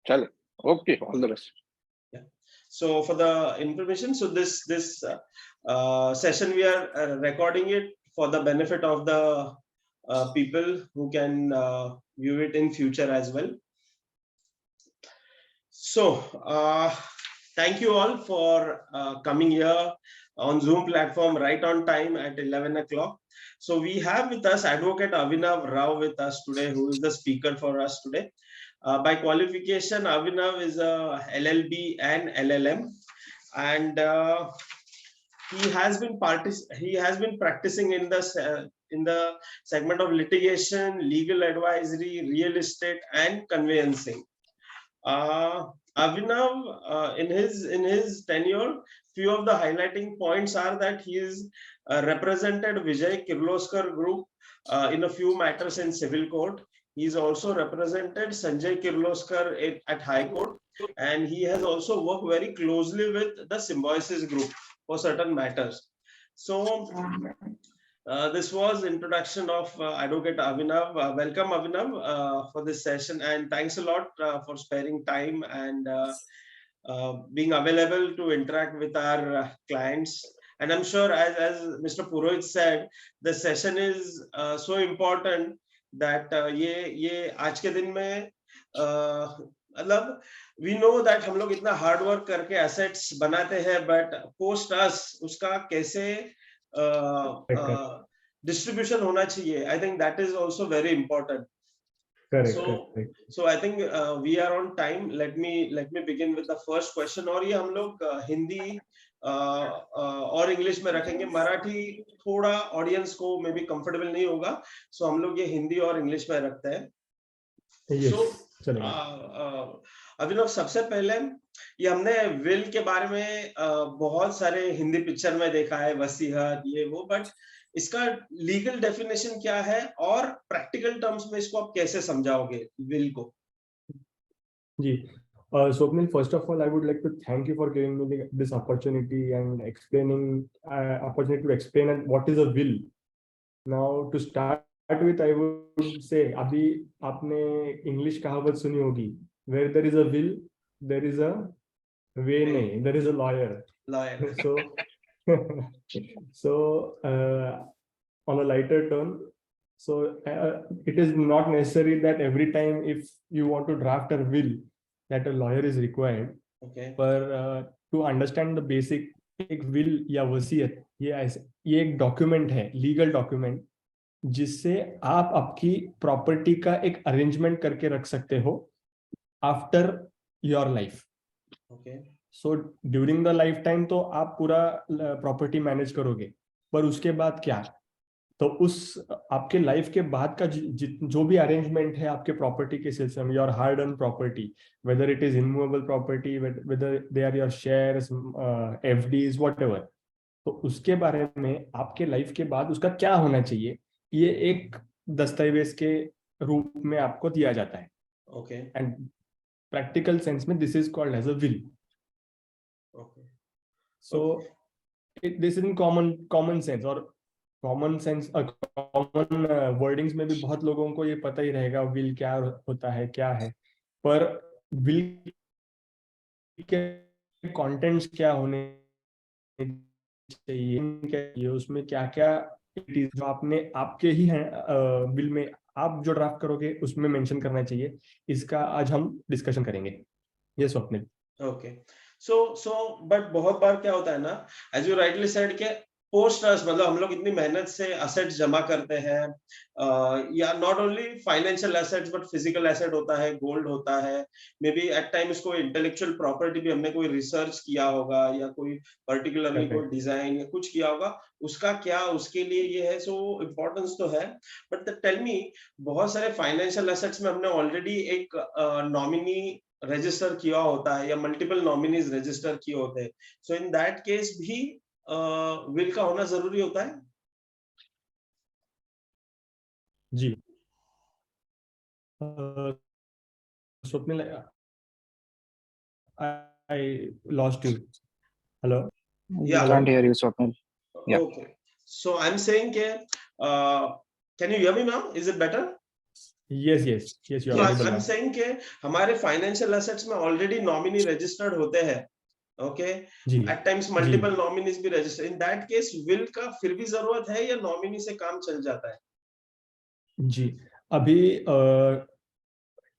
Chale. Okay, all the best. Yeah. So for the information, so this session we are recording it for the benefit of the people who can view it in future as well. So thank you all for coming here on Zoom platform right on time at 11 o'clock. So we have with us Advocate Avinav Rao with us today, who is the speaker for us today. By qualification, Avinav is a LLB and LLM, and he has been practicing in the segment of litigation, legal advisory, real estate, and conveyancing. Avinav, in his tenure, few of the highlighting points are that he is represented Vijay Kirloskar Group in a few matters in civil court. He is also represented Sanjay Kirloskar at High Court, and he has also worked very closely with the Symbiosis Group for certain matters. So this was introduction of Advocate Avinav. Welcome, Avinav, for this session, and thanks a lot for sparing time and being available to interact with our clients. And I'm sure, as Mr. Purohit said, the session is so important that ये आज के दिन में मतलब we know that हम लोग इतना hard work करके assets बनाते हैं, but post us उसका कैसे distribution होना चाहिए. I think that is also very important. Correct. So I think we are on time. Let me begin with the first question. और ये हम लोग हिंदी और इंग्लिश में रखेंगे. मराठी थोड़ा ऑडियंस को मे बी कंफर्टेबल नहीं होगा, सो हम लोग ये हिंदी और इंग्लिश में रखते हैं. अभिनव, सबसे पहले ये हमने विल के बारे में बहुत सारे हिंदी पिक्चर में देखा है, वसीयत ये वो, बट इसका लीगल डेफिनेशन क्या है और प्रैक्टिकल टर्म्स में इसको आप कैसे समझाओगे विल को? जी, Swapnil, first of all, I would like to thank you for giving me this opportunity and opportunity to explain what is a will. Now, to start with, I would say, अभी आपने English कहावत सुनी होगी, where there is a will, there is a way नहीं, there is a lawyer. So on a lighter tone, so it is not necessary that every time if you want to draft a will that a lawyer is required. Okay. पर to understand the basic, एक will या वसीयत ये एक document है, legal document, जिससे आप आपकी प्रॉपर्टी का एक अरेंजमेंट करके रख सकते हो after your life. Okay. So during the life time तो आप पूरा प्रॉपर्टी मैनेज करोगे, पर उसके बाद क्या? तो उस आपके लाइफ के बाद का जो भी अरेंजमेंट है आपके प्रॉपर्टी के सिलसिले में, your hard earn property, whether it is immovable property, whether they are your shares, FDs, whatever, तो उसके बारे में आपके लाइफ के बाद उसका क्या होना चाहिए, ये एक दस्तावेज के रूप में आपको दिया जाता है. ओके. एंड प्रैक्टिकल सेंस में this is called as a will. Okay. So this in common sense, और कॉमन सेंस कॉमन वर्डिंग्स में भी बहुत लोगों को ये पता ही रहेगा विल क्या होता है, क्या है, पर विल के कंटेंट्स क्या होने चाहिए, उसमें क्या क्या जो आपने आपके ही हैं विल में आप जो ड्राफ्ट करोगे उसमें मेंशन करना चाहिए, इसका आज हम डिस्कशन करेंगे. ये स्वप्निल. ओके. सो बट बहुत बार क्या होता है ना, एज यू राइटली सेड के पोस्टर्स, मतलब हम लोग इतनी मेहनत से असेट्स जमा करते हैं, या not only financial assets but physical asset होता है, गोल्ड होता है, मे बी एट टाइम्स कोई इंटेलेक्चुअल प्रॉपर्टी भी हमने कोई रिसर्च किया होगा या कोई पर्टिकुलरली कोई डिजाइन या कुछ किया होगा, उसका क्या उसके लिए ये है. सो इम्पोर्टेंस तो है, बट टेल मी, बहुत सारे फाइनेंशियल एसेट्स में हमने ऑलरेडी एक नॉमिनी रजिस्टर किया होता है या मल्टीपल नॉमिनीज रजिस्टर किए होते हैं, सो इन दैट केस भी विल का होना जरूरी होता है? जी. Swapnil, I lost you. Hello? Yeah. I can't hear you, Swapnil. Yeah. Okay. So I'm saying can you hear me now? Is it better? Yes, you So are audible I'm now. saying कि हमारे financial assets में already nominee registered होते हैं, okay, जी eight times जी multiple nominees भी register, in that case will का फिर भी जरूरत है या नॉमिनी से काम चल जाता है? जी अभी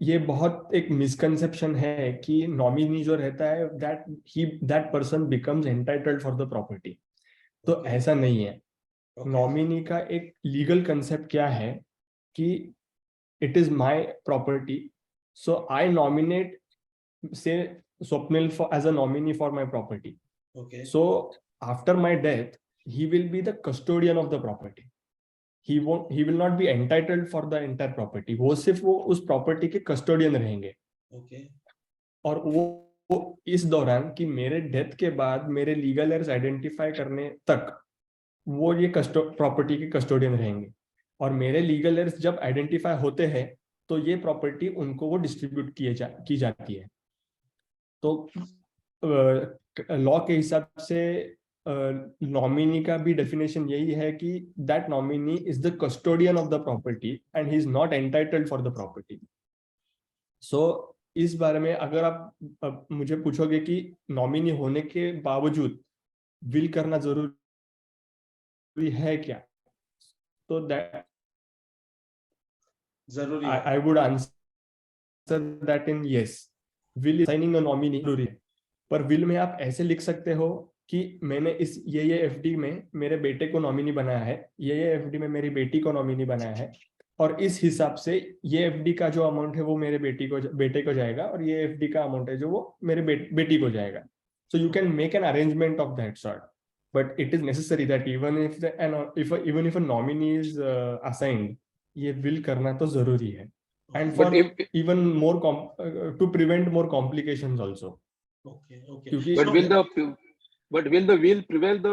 ये बहुत एक मिसकंसेप्शन है कि नॉमिनी जो रहता है that person becomes entitled for the property. तो Okay. ऐसा नहीं है। Okay. नॉमिनी का एक लीगल कंसेप्ट क्या है कि it is my property, so I nominate say Swapnil for as a nominee for my property. Okay. So after my death, he will be the custodian of the property. He will not be entitled for the entire property. वो सिर्फ वो उस property के custodian रहेंगे। Okay. और वो इस दौरान कि मेरे डेथ के बाद मेरे लीगल एयर्स आइडेंटिफाई करने तक वो ये प्रॉपर्टी के कस्टोडियन रहेंगे। और मेरे लीगल एयर्स जब आइडेंटिफाई होते हैं तो ये प्रॉपर्टी उनको वो डिस्ट्रीब्यूट की जाती है। तो लॉ के हिसाब से नॉमिनी का भी डेफिनेशन यही है कि that nominee is the custodian of the property and he is not entitled for the property. So इस बारे में अगर आप मुझे पूछोगे कि नॉमिनी होने के बावजूद विल करना जरूरी है क्या, तो दैट जरूरी है। I would answer that in yes. Will signing a nominee जरूरी है, पर विल में आप ऐसे लिख सकते हो कि मैंने इस ये एफडी में मेरे बेटे को नॉमिनी बनाया है, ये एफडी में मेरी बेटी को नॉमिनी बनाया है, और इस हिसाब से ये एफडी का जो अमाउंट है वो मेरे बेटे को जाएगा, और ये एफडी का अमाउंट है जो वो मेरे बेटी को जाएगा। So you can make an arrangement of that sort, but it is necessary that even if a nominee is assigned, ये विल करना तो जरूरी है, and But for if even more to prevent more complications also. Okay. Okay. क्योंकि but will the will prevail the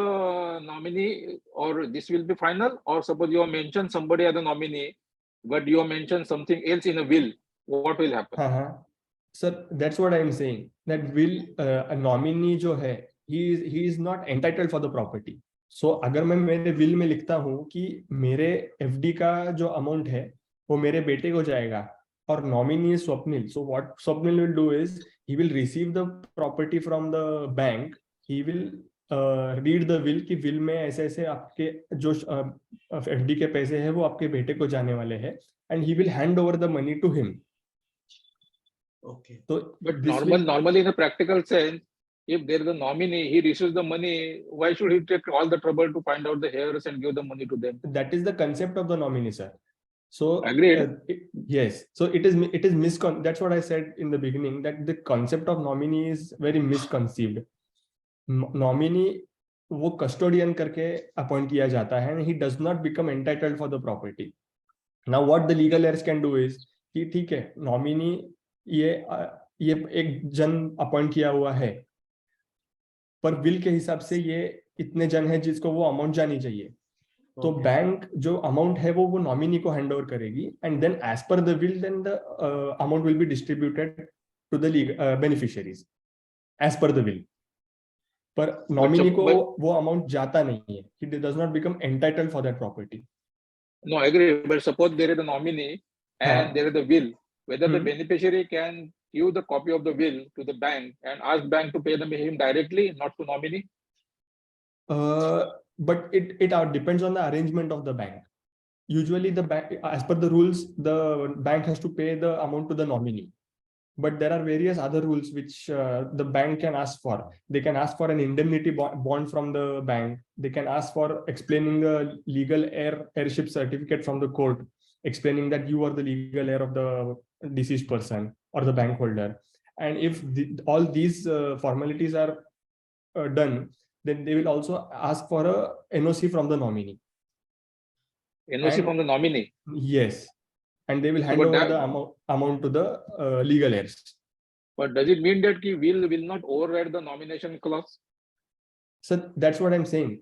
nominee, or this will be final? Or suppose you have mentioned somebody as a nominee, but you have mentioned something else in a will, what will happen? हाँ sir, that's what I am saying, that will nominee जो है he is not entitled for the property. So अगर मैं मेरे will में लिखता हूँ कि मेरे एफडी का जो अमाउंट है वो मेरे बेटे को जाएगा, और nominee is Swapnil, so what Swapnil will do is he will receive the property from the bank, he will read the will कि विल में ऐसे ऐसे आपके जो एफडी के पैसे हैं वो आपके बेटे को जाने वाले हैं, and he will hand over the money to him. Okay. तो But normally in a practical sense, if there is a nominee, he receives the money, why should he take all the trouble to find out the heirs and give the money to them? that is the concept of the nominee, sir. So Agreed. yes, so it is that's what I said in the beginning, that the concept of nominee is very misconceived. Nominee वो custodian करके appoint किया जाता है, and he does not become entitled for the property. Now what the legal heirs can do is कि ठीक है, nominee ये एक जन अपॉइंट किया हुआ है, पर विल के हिसाब से ये इतने जन है जिसको वो अमाउंट जानी चाहिए। तो बैंक जो अमाउंट है वो नॉमिनी को हैंड ओवर करेगी, and then as per the will then the amount will be distributed to the beneficiaries as per the will. पर नॉमिनी को वो अमाउंट जाता नहीं है, he does not become entitled for that property. No, I agree. But suppose there is a nominee and there is a will, whether the beneficiary can give the copy of the will to the bank and ask bank to pay him directly, not to nominee? But it depends on the arrangement of the bank. Usually the bank, as per the rules, the bank has to pay the amount to the nominee. But there are various other rules which the bank can ask for. They can ask for an indemnity bond from the bank. They can ask for explaining the legal heirship certificate from the court, explaining that you are the legal heir of the deceased person or the bank holder. And if all these formalities are done, then they will also ask for a NOC from the nominee. NOC from the nominee? Yes. And they will hand over the amount to the legal heirs. But does it mean that will not override the nomination clause? So that's what I'm saying.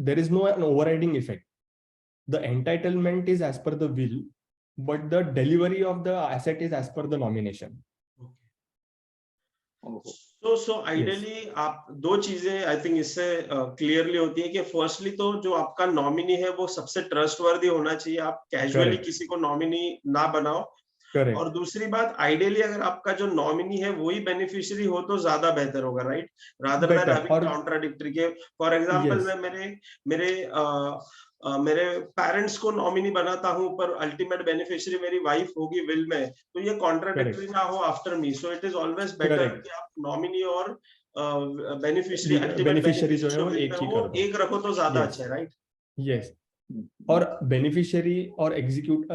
There is no an overriding effect. The entitlement is as per the will, but the delivery of the asset is as per the nomination. ओहो, so ideally आप दो चीजें I think इससे clearly होती है कि firstly तो जो आपका नॉमिनी है वो सबसे ट्रस्टवर्दी होना चाहिए, आप कैजुअली Correct. किसी को नॉमिनी ना बनाओ। करेक्ट, और दूसरी बात, आइडियली अगर आपका जो नॉमिनी है वही बेनिफिशियरी हो तो ज्यादा बेहतर होगा, right, rather than better having और कॉन्ट्राडिक्टरी के। फॉर एग्जांपल यस मैं मेरे मेरे पेरेंट्स को नॉमिनी बनाता हूं पर अल्टीमेट बेनिफिशियरी मेरी वाइफ होगी विल में, तो ये कॉन्ट्राडिक्टरी करेक्ट ना हो after me. So it is always better correct कि आप नॉमिनी और बेनिफिशियरी, अल्टीमेट बेनिफिशियरी जो बेनिफिशियरी है जो वो विल एक में ही हो कर दो। एक रखो तो ज्यादा यस अच्छा है, राइट। यस हम्म, और बेनिफिशियरी और एग्जीक्यूट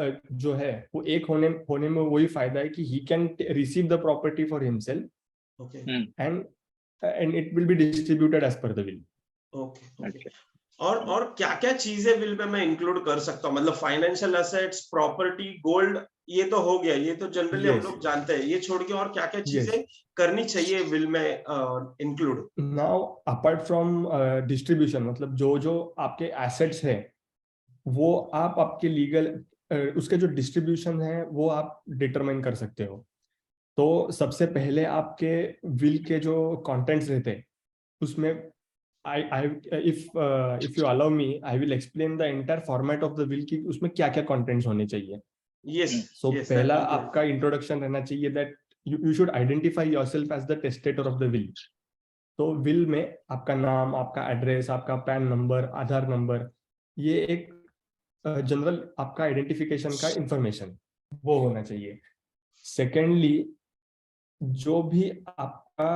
जो है वो एक होने में वही फायदा है कि he can receive the property for himself okay and it will be distributed as per the will. Okay okay. अच्छा, और क्या क्या चीजें विल में मैं इंक्लूड कर सकता हूँ, मतलब फाइनेंशियल एसेट्स, प्रॉपर्टी, गोल्ड, ये तो हो गया, ये तो जनरली हम यस लोग जानते हैं, ये छोड़ के और क्या क्या यस चीजें करनी चाहिए विल में include. Now apart from distribution, मतलब जो जो आपके एसेट्स है वो आप आपके लीगल उसके जो डिस्ट्रीब्यूशन है वो आप डिटरमाइन कर सकते हो। तो सबसे पहले आपके विल के जो कंटेंट्स रहते हैं उसमें if you allow me, I will explain the entire format of the will कि उसमें क्या क्या कंटेंट्स होने चाहिए। यस सो यस, दैट पहला विल बी आपका इंट्रोडक्शन रहना चाहिए that you should identify yourself as the testator of the will। तो विल में आपका नाम, आपका एड्रेस, आपका पैन नंबर, आधार नंबर, ये एक जनरल आपका आइडेंटिफिकेशन का इंफॉर्मेशन वो होना चाहिए। सेकेंडली, जो भी आपका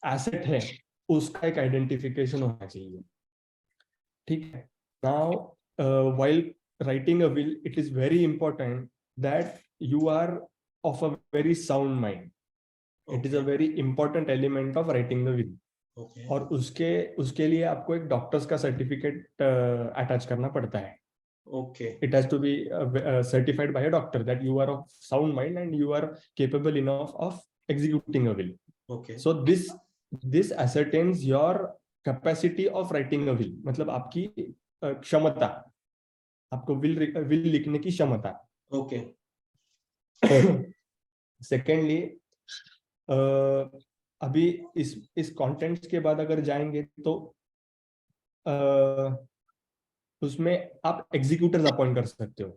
एसेट है उसका एक आइडेंटिफिकेशन होना चाहिए, ठीक है। Now while writing a will, it is very important that you are of a very sound mind. It is a very important element of writing the will। Okay और उसके उसके लिए आपको एक डॉक्टर्स का सर्टिफिकेट अटैच करना पड़ता है। Okay It has to be certified by a doctor that you are of sound mind and you are capable enough of executing a will। Okay So this ascertains your capacity of writing a will, मतलब आपकी क्षमता, आपको will लिखने की क्षमता। Okay secondly, अभी इस contents के बाद अगर जाएंगे तो उसमें आप एग्जीक्यूटर्स अपॉइंट कर सकते हो।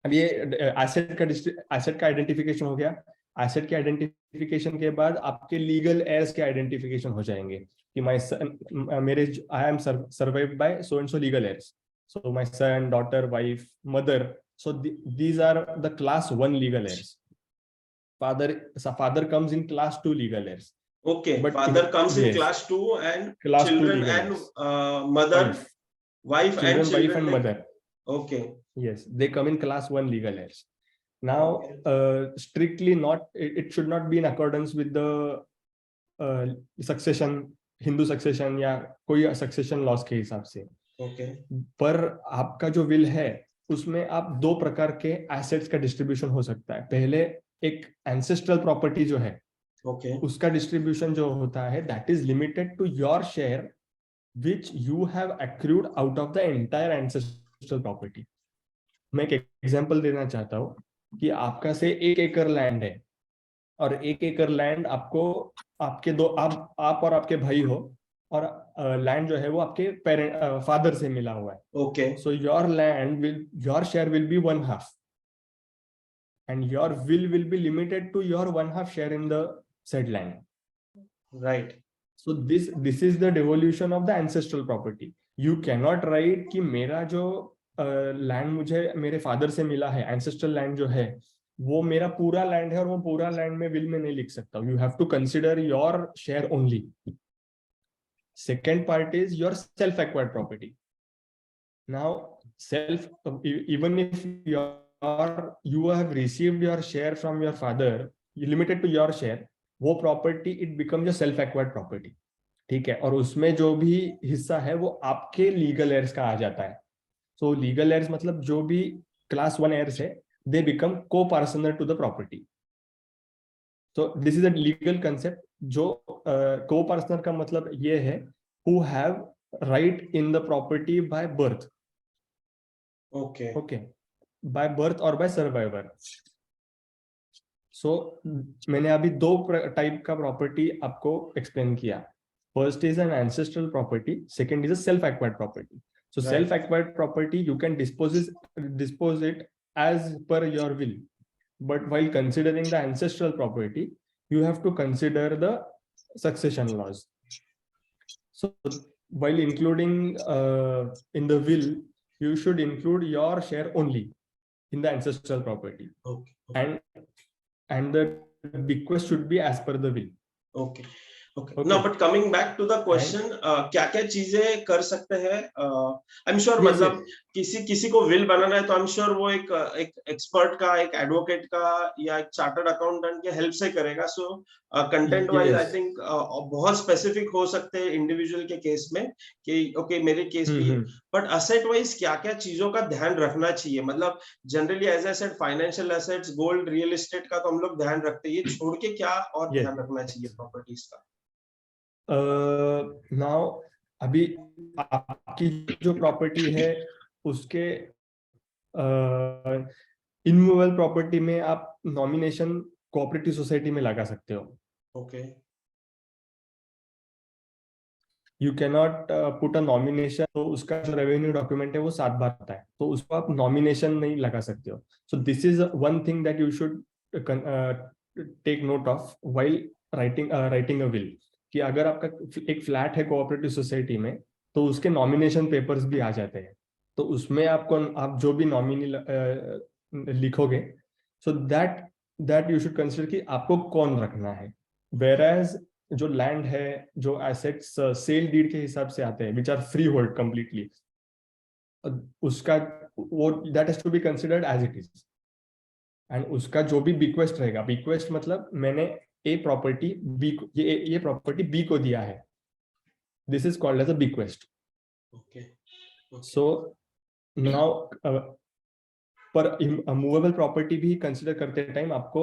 अब ये एसेट का आइडेंटिफिकेशन हो गया। एसेट के आइडेंटिफिकेशन के बाद आपके लीगल एयर्स के आइडेंटिफिकेशन हो जाएंगे कि माय सन, मेरे I am survived by so and so legal heirs, so my son, daughter, wife, mother, so these are the class 1 legal heirs. Father comes in class 2 legal heirs, okay. But father comes in yes, class 2 and class 2 children legal and heirs, mother, wife, wife and children, wife children and like. mother, okay yes, they come in class 1 legal heirs। Now, strictly not, it should not be in accordance with the succession, Hindu succession या कोई succession laws के हिसाब से। Okay पर आपका जो will है उसमें आप दो प्रकार के एसेट्स का डिस्ट्रीब्यूशन हो सकता है। पहले एक एंसेस्ट्रल प्रॉपर्टी जो है ओके उसका डिस्ट्रीब्यूशन जो होता है that is limited to your share which you have accrued out of the entire ancestral property. मैं एक एग्जांपल देना चाहता हूँ कि आपका से 1 एकड़ लैंड है और 1 एकड़ लैंड आपको आपके दो आप और आपके भाई हो और लैंड जो है वो आपके पेरेंट फादर से मिला हुआ है। Okay So your share will be 1/2 and your will be limited to your 1/2 share in the said land। Right So this is the devolution of the ancestral property। You cannot write कि मेरा जो land मुझे मेरे father से मिला है, ancestral land जो है वो मेरा पूरा लैंड है और वो पूरा लैंड में विल में नहीं लिख सकता। You have to consider your share only. Second part is your self acquired property. Now, even if you have received your share from your father, you limited to your share, वो property it become your self acquired property, ठीक है। और उसमें जो भी हिस्सा है वो आपके लीगल एयर्स का आ जाता है। सो लीगल एयर्स मतलब जो भी क्लास 1 एयर्स है, दे बिकम को पार्सनर टू द प्रॉपर्टी। तो this is a legal concept. जो को पार्सनर का मतलब ये है who have right in the property by birth, okay okay, by birth or by survivor। सो मैंने अभी दो टाइप का प्रॉपर्टी आपको एक्सप्लेन किया. First is an ancestral property, second is a self acquired property. So Right. self-acquired property, you can dispose it as per your will. But while considering the ancestral property, you have to consider the succession laws. So while including in the will, you should include your share only in the ancestral property, Okay. and the bequest should be as per the will. Okay. Okay. Okay. Now, but coming back to the question, क्या-क्या चीजें कर सकते हैं? I'm sure, Yes, मतलब किसी को will बनाना है तो I'm sure वो एक एक्सपर्ट का, एक एडवोकेट का या एक चार्टर्ड अकाउंटेंट के हेल्प से करेगा. So content wise I Yes. Think बहुत स्पेसिफिक हो सकते हैं इंडिविजुअल के केस में कि ओके मेरे केस भी, बट असेट वाइज क्या-क्या चीजों का ध्यान रखना चाहिए? मतलब generally as I said financial assets, gold, real estate का तो हम लोग ध्यान रखते हैं, ये छोड़ के क्या और Yes. ध्यान रखना चाहिए प्रॉपर्टीज का? नाउ अभी आपकी जो प्रॉपर्टी है उसके इनमूवेबल प्रॉपर्टी में आप नॉमिनेशन कोऑपरेटिव सोसाइटी में लगा सकते हो. Okay. You can not put a nomination, तो उसका जो रेवेन्यू डॉक्यूमेंट है वो 7 बार आता है, तो उसको आप नॉमिनेशन नहीं लगा सकते हो. So this is one thing that you should take note of while writing a will, कि अगर आपका एक फ्लैट है कोऑपरेटिव सोसाइटी में तो उसके नॉमिनेशन पेपर्स भी आ जाते हैं, तो उसमें आप जो भी नॉमिनी लिखोगे, सो दैट यू शुड कंसिडर कि आपको कौन रखना है. वेयरएज जो लैंड है, जो एसेट्स सेल डीड के हिसाब से आते हैं which are free hold completely, उसका वो that has to be considered as it is. And उसका जो भी बिक्वेस्ट रहेगा, बिक्वेस्ट मतलब मैंने ए प्रॉपर्टी बी, ये प्रॉपर्टी बी को दिया है, this is called as a bequest. Okay. So now पर मूवेबल प्रॉपर्टी भी कंसिडर करते टाइम आपको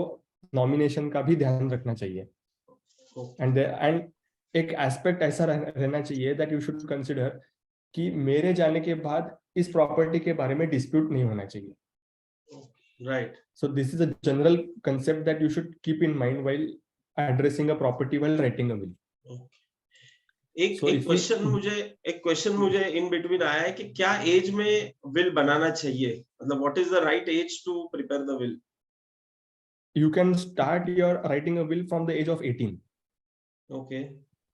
नॉमिनेशन का भी ध्यान रखना चाहिए. एंड एक एस्पेक्ट ऐसा रहना चाहिए दैट यू शुड कंसिडर कि मेरे जाने के बाद इस प्रॉपर्टी के बारे में डिस्प्यूट नहीं होना चाहिए. Right. So this is a general concept that you should keep in mind while addressing a property while writing a will. एक क्वेश्चन मुझे इन बिटवीन आया है कि क्या एज में विल बनाना चाहिए? मतलब what is the right age to prepare the will? You can start your writing a will from the age of 18. Okay.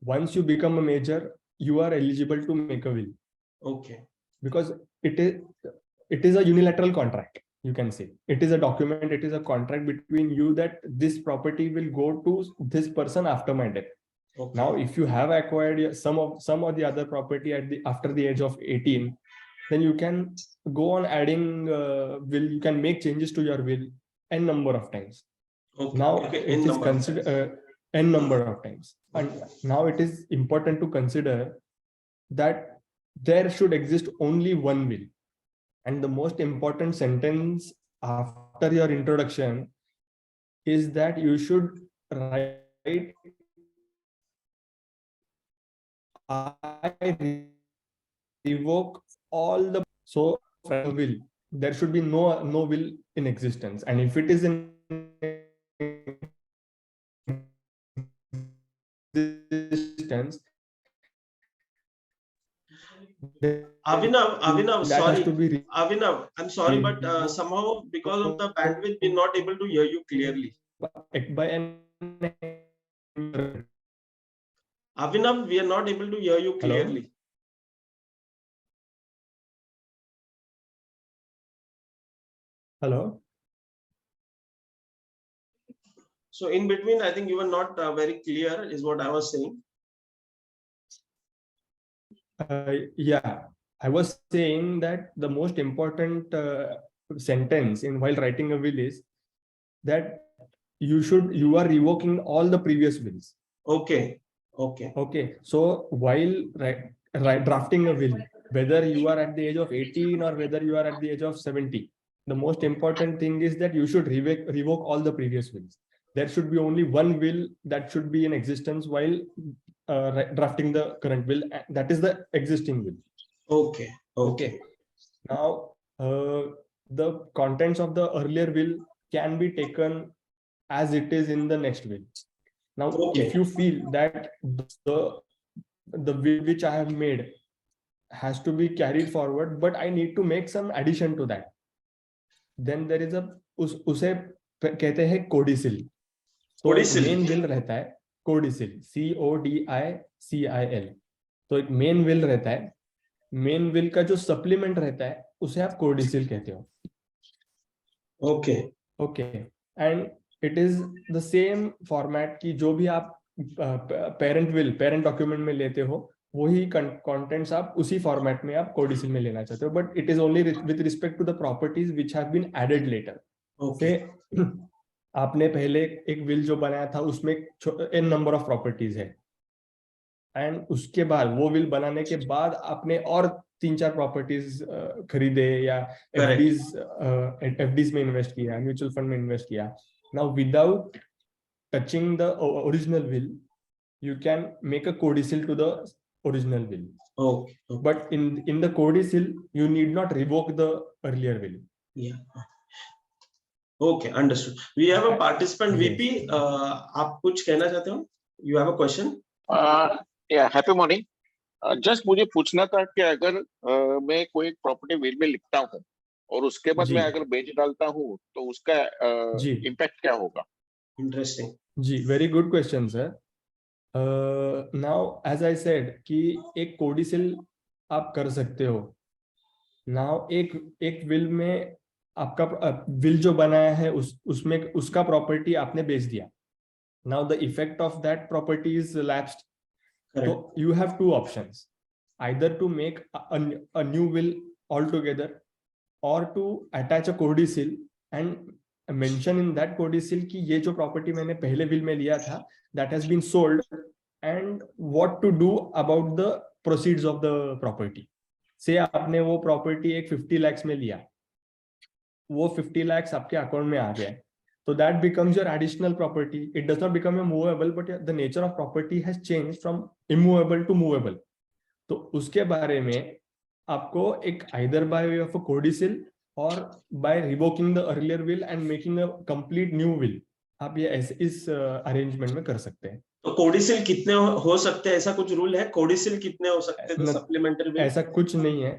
Once you become a major, you are eligible to make a will. Okay. Because it is a unilateral contract. You can say it is a document, it is a contract between you that this property will go to this person after my death. Okay. Now, if you have acquired some or the other property after the age of 18, then you can go on adding will. You can make changes to your will n number of times. Okay. Now Okay. it is considered n number of times, and now it is important to consider that there should exist only one will. And the most important sentence after your introduction is that you should write, I revoke all the, so will, there should be no will in existence. And if it is in existence, Abhinav, that sorry. has to be Abhinav, I'm sorry, but somehow because of the bandwidth, we're not able to hear you clearly. by an Abhinav, we are not able to hear you Hello? clearly. Hello. So in between, I think you were not very clear, is what I was saying. Yeah, I was saying that the most important sentence in while writing a will is that you are revoking all the previous wills. Okay. Okay. Okay. So while drafting a will, whether you are at the age of 18 or whether you are at the age of 70, the most important thing is that you should revoke all the previous wills. There should be only one will that should be in existence while drafting the current will. That is the existing will. Okay. Okay. Now, the contents of the earlier will can be taken as it is in the next will. Now, Okay. if you feel that the will which I have made has to be carried forward, but I need to make some addition to that, then there is a उसे कहते हैं कोडिसिल. तो एक Codicil. Men will रहता है कोडिसिल, CODICIL. तो एक men will रहता है, मेन विल का जो सप्लीमेंट रहता है उसे आप कोडिसिल कहते हो. Okay. Okay, and it is the same format की जो भी आप पेरेंट डॉक्यूमेंट में लेते हो, वही कंटेंट्स आप उसी फॉर्मेट में आप कोडिसिल में लेना चाहते हो, but it is only with respect to the properties which have been added later. Okay. आपने पहले एक विल जो बनाया था उसमें एन नंबर ऑफ प्रॉपर्टीज है, एंड उसके बाद वो विल बनाने के बाद आपने और 3-4 प्रॉपर्टीज खरीदे या एफडीज में इन्वेस्ट किया, म्यूचुअल फंड में इन्वेस्ट किया. Now without touching the original will you can make a codicil to the original will. Okay. Okay. But in the codicil you need not revoke the earlier will. Yeah. Okay, understood. We have a participant. Yes. VP, आप कुछ कहना चाहते हो? You have a question? Happy morning. Just मुझे पूछना था कि अगर मैं कोई प्रॉपर्टी विल में लिखता हूँ और उसके बाद जी. मैं अगर बेच डालता हूँ तो उसका जी. इम्पैक्ट क्या होगा? Interesting. जी, very good question sir. Now as I said कि एक कोडिसिल आप कर सकते हो. नाउ एक विल में आपका विल जो बनाया है उसमें उसका प्रॉपर्टी आपने बेच दिया. Now the effect of that property is lapsed. Correct. So you have two options, either to make a new will altogether or to attach a codicil and mention in that codicil कि ये जो property मैंने पहले will में लिया था that has been sold and what to do about the proceeds of the property. Say आपने वो property एक 50 lakhs में लिया, वो 50 lakhs आपके अकाउंट में आ गया. So that becomes your additional property. It does not become a movable, but the nature of property has changed from immovable to movable. तो उसके बारे में आपको एक either by way of a codicil or by revoking the earlier will and making a complete new will, आप ये ऐसे इस arrangement में कर सकते हैं. तो कोडिसिल कितने हो सकते हैं, ऐसा कुछ रूल है? कोडिसिल कितने हो सकते हैं सप्लीमेंटरी विल? ऐसा कुछ नहीं है.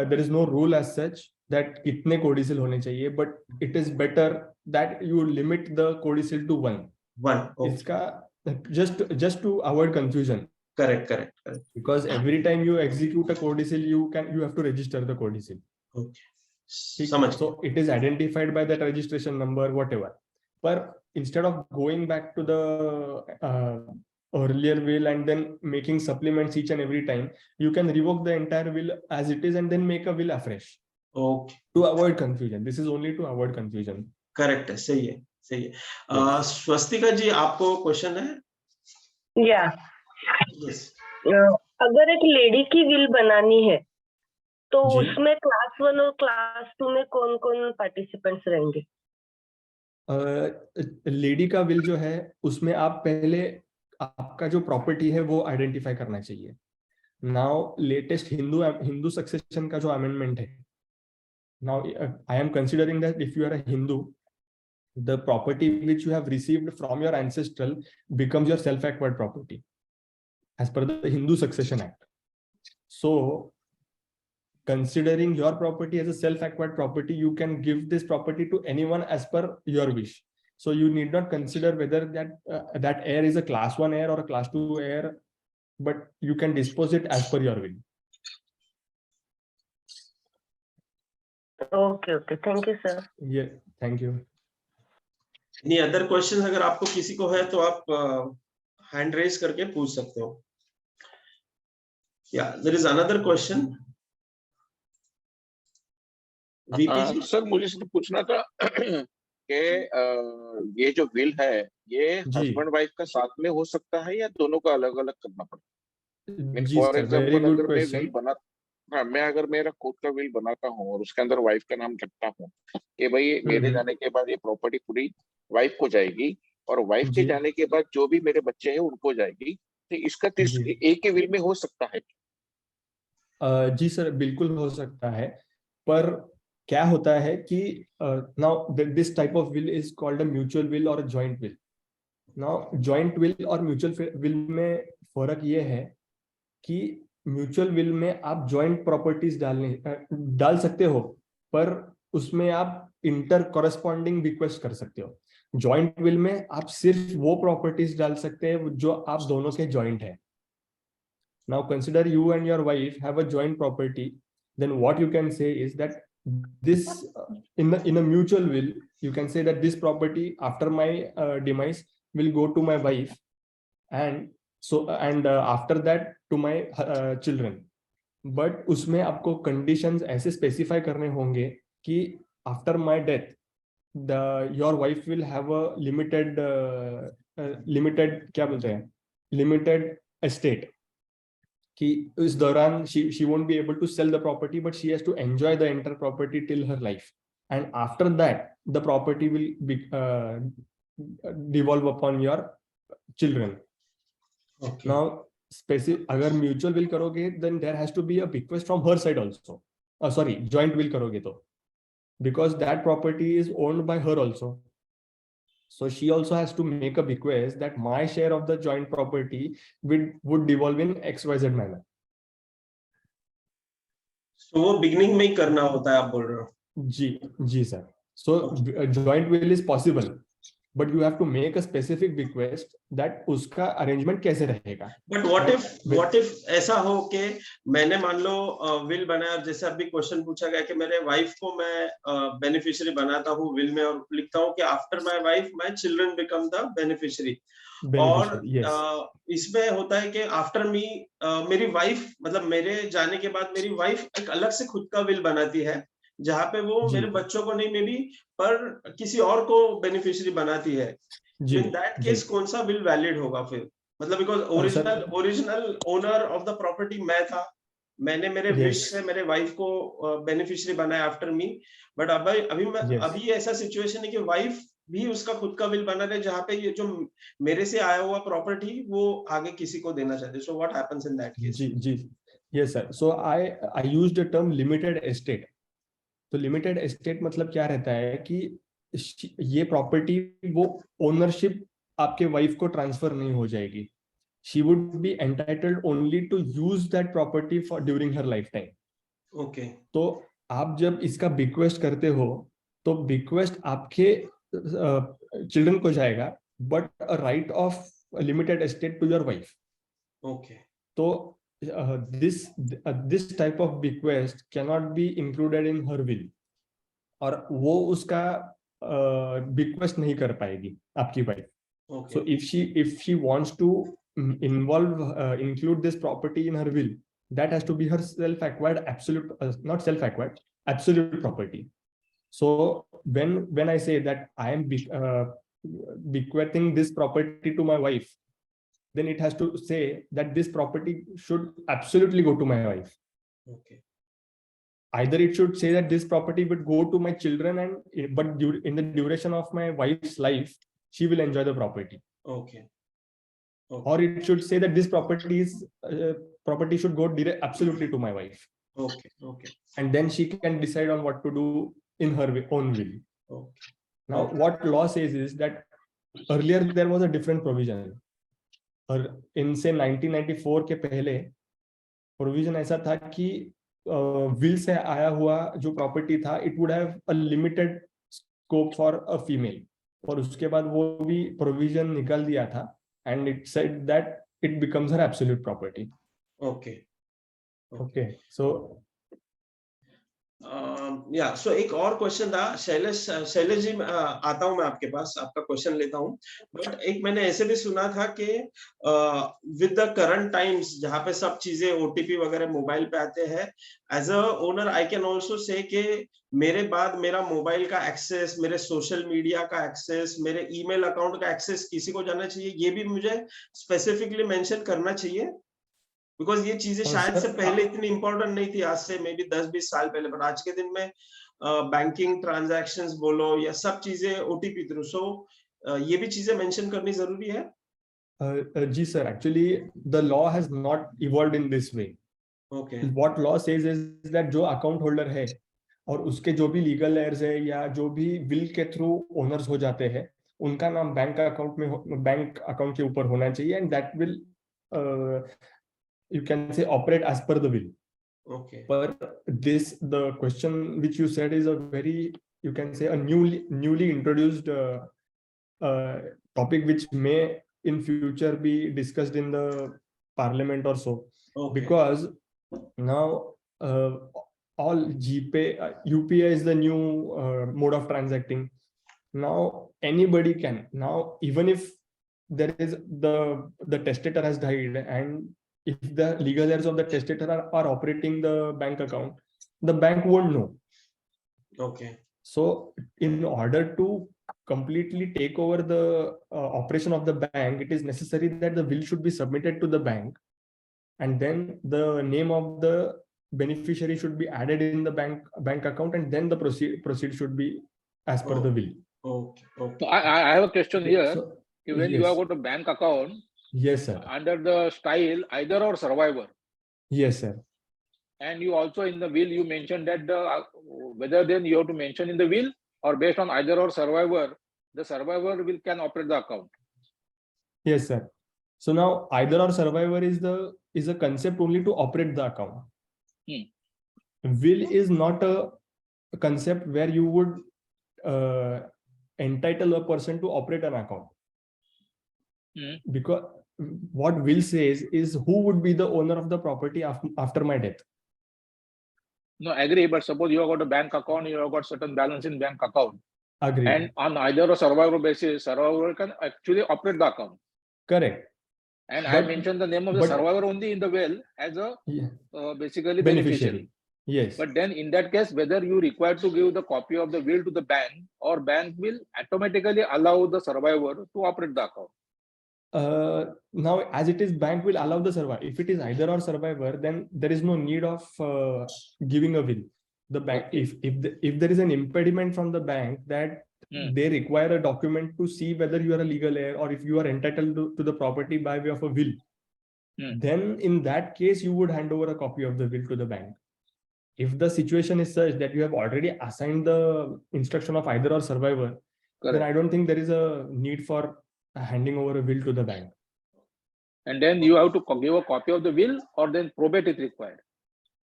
There is no rule as such that कितने कोडिसिल होने चाहिए, but it is better that you limit the codicil to one. Okay. इसका just to avoid confusion. Correct. Because every time you execute a codicil, you have to register the codicil. Okay. समझ. So it is identified by that registration number, whatever. But instead of going back to the earlier will and then making supplements each and every time, you can revoke the entire will as it is and then make a will afresh. Okay. To avoid confusion. This is only to avoid confusion. Correct है, सही है. स्वस्तिका जी, आपको question है? या Yes. अगर एक lady की will बनानी है तो जी. उसमें क्लास 1 और क्लास 2 में कौन कौन पार्टिसिपेंट्स रहेंगे? लेडी का विल जो है उसमें आप पहले आपका जो प्रॉपर्टी है वो आइडेंटिफाई करना चाहिए. नाउ लेटेस्ट हिंदू सक्सेशन का जो अमेंडमेंट है, now I am considering that if you are a Hindu, the property which you have received from your ancestral becomes your self-acquired property as per the Hindu Succession Act. So considering your property as a self-acquired property, you can give this property to anyone as per your wish. So you need not consider whether that heir is a class 1 heir or a class 2 heir, but you can dispose it as per your will. Okay, thank you sir. Yeah, thank you. Any other questions अगर आपको किसी को है तो आप hand raise करके पूछ सकते हो. Yeah, there is another question. VP ji. Sir मुझे सिर्फ पूछना था कि ये जो विल है ये हस्बैंड वाइफ का साथ में हो सकता है या दोनों का अलग अलग करना पड़ता है? फॉर एग्जाम्पल अगर मैं विल बना, हाँ, मैं अगर मेरा खुद का विल बनाता हूँ और उसके अंदर वाइफ का नाम लिखता हूँ कि भाई मेरे जाने के बाद ये प्रॉपर्टी पूरी वाइफ को जाएगी और वाइफ के जाने के बाद जो भी मेरे बच्चे हैं उनको जाएगी, तो इसका एक ही विल में हो सकता है? जी सर, बिल्कुल हो सकता है, पर क्या होता है कि now this type of will is called a mutual will और joint will. Now joint will और म्यूचुअल विल में फर्क ये है कि म्यूचुअल विल में आप जॉइंट प्रॉपर्टीज डाल सकते हो, पर उसमें आप इंटर कॉरेस्पॉन्डिंग रिक्वेस्ट कर सकते हो. जॉइंट विल में आप सिर्फ वो प्रॉपर्टीज डाल सकते हैं जो आप दोनों के जॉइंट है. Now consider you and your wife have a joint property, then what you can say is that this in a mutual will you can say that this property after my demise will go to my wife, and after that to my children. But उसमें आपको conditions ऐसे specify करने होंगे कि after my death your wife will have a limited क्या बोलते हैं, limited estate, कि इस दौरान she won't be able to sell the property, but she has to enjoy the entire property till her life, and after that the property will be devolve upon your children. Okay. Now specific अगर mutual will करोगे then there has to be a bequest from her side also. Sorry, joint will करोगे तो, because that property is owned by her also. So she also has to make a bequest that my share of the joint property would devolve in XYZ manner. So वो beginning में ही करना होता है आप बोल रहे हो? जी sir. So joint will is possible, but you have to make a specific bequest that उसका arrangement कैसे रहेगा. But what if ऐसा हो कि मैंने मान लो विल बनाया, जैसे अभी क्वेश्चन पूछा गया कि मेरे वाइफ को मैं बेनिफिशियरी बनाता हूँ विल में और लिखता हूँ कि after my wife my children become the beneficiary, और इसमें होता है कि आफ्टर मी मेरी वाइफ, मतलब मेरे जाने के बाद मेरी वाइफ एक अलग से खुद का विल बनाती है जहाँ पे वो मेरे बच्चों को नहीं मे बी पर किसी और को बेनिफिशियरी बनाती है. इन दैट केस कौन सा विल वैलिड होगा फिर? मतलब because original owner of the property मैं था, मैंने मेरे विश से मेरे वाइफ को बेनिफिशियरी बनाया आफ्टर मी, बट अभी ऐसा सिचुएशन है कि वाइफ भी उसका खुद का विल बना रहे जहाँ पे ये जो मेरे से आया हुआ प्रॉपर्टी वो आगे किसी को देना चाहते. So what happens in that case? जी yes sir. So I used the term limited estate. तो लिमिटेड एस्टेट मतलब क्या रहता है कि ये प्रॉपर्टी वो ओनरशिप आपके वाइफ को ट्रांसफर नहीं हो जाएगी. She would be entitled only to use that property for during her life time. Okay. तो आप जब इसका बिक्वेस्ट करते हो तो बिक्वेस्ट आपके चिल्ड्रन को जाएगा, but a right of limited estate to your wife. Okay. तो this type of bequest cannot be included in her will, और वो उसका bequest नहीं कर पाएगी आपकी wife. Okay. So if she wants to include this property in her will, that has to be her self-acquired not self-acquired, absolute property. So when I say that I am bequeathing this property to my wife, then it has to say that this property should absolutely go to my wife. Okay. Either it should say that this property would go to my children, but in the duration of my wife's life, she will enjoy the property. Okay. Or it should say that this property should go absolutely to my wife. Okay. And then she can decide on what to do in her own will. Okay. Now, what law says is that earlier there was a different provision. और इनसे 1994 के पहले provision ऐसा था कि will say आया हुआ जो प्रॉपर्टी था it would have a limited scope for a female, और उसके बाद वो भी प्रोविजन निकाल दिया था and it said that it becomes her absolute property. Okay. So so एक और क्वेश्चन था शैलेश जी, आता हूं मैं आपके पास, आपका क्वेश्चन लेता हूं. बट एक मैंने ऐसे भी सुना था कि विद द करंट टाइम्स जहां पे सब चीजें ओटीपी वगैरह मोबाइल पे आते हैं, as a owner I can also say कि मेरे बाद मेरा मोबाइल का एक्सेस, मेरे सोशल मीडिया का एक्सेस, मेरे ईमेल अकाउंट का एक्सेस किसी को जाना चाहिए, ये भी मुझे स्पेसिफिकली मेंशन करना चाहिए? बिकॉज ये चीजें शायद से पहले इतनी इंपॉर्टेंट नहीं थी, आज से मे बी 10-20 साल पहले, पर आज के दिन में बैंकिंग ट्रांजैक्शंस बोलो या सब चीजें ओटीपी थ्रू, सो ये भी चीजें मेंशन करनी जरूरी है? जी sir, actually the law has not evolved in this way. Okay. What law says is that जो अकाउंट होल्डर है और उसके जो भी लीगल एयर्स है या जो भी विल के थ्रू ओनर्स हो जाते हैं, उनका नाम बैंक अकाउंट में, बैंक अकाउंट के ऊपर होना चाहिए, and that will you can say operate as per the will. Okay. But the question which you said is a very, you can say, a newly introduced topic which may in future be discussed in the parliament or so. Okay. Because now all GPay, UPI is the new mode of transacting. Now anybody can. Now even if there is the testator has died, and if the legal heirs of the testator are operating the bank account, the bank won't know. Okay. So in order to completely take over the operation of the bank, it is necessary that the will should be submitted to the bank, and then the name of the beneficiary should be added in the bank account, and then the proceed should be as per the will. Okay. So Okay. I have a question here. So, When you yes. have got a bank account Yes, sir. under the style either or survivor, Yes, sir. and you also in the will you mentioned that whether then you have to mention in the will or based on either or survivor, the survivor will can operate the account. Yes, sir. So now either or survivor is a concept only to operate the account. Will is not a concept where you would entitle a person to operate an account. Because what will says is who would be the owner of the property after my death. No, agree. But suppose you have got a bank account, you have got certain balance in bank account, Agree. and on either a survivor basis, survivor can actually operate the account. Correct. And I But- mentioned the name of the but- survivor only in the will as a Yeah. basically Beneficiary. Yes. But then in that case, whether you require to give the copy of the will to the bank or bank will automatically allow the survivor to operate the account. Now as it is, bank will allow the survivor. If it is either or survivor, then there is no need of giving a will. The bank, Okay. if there is an impediment from the bank that they require a document to see whether you are a legal heir or if you are entitled to the property by way of a will, then in that case you would hand over a copy of the will to the bank. If the situation is such that you have already assigned the instruction of either or survivor, then Correct. I don't think there is a need for handing over a will to the bank. And then you have to give a copy of the will or then probate is required.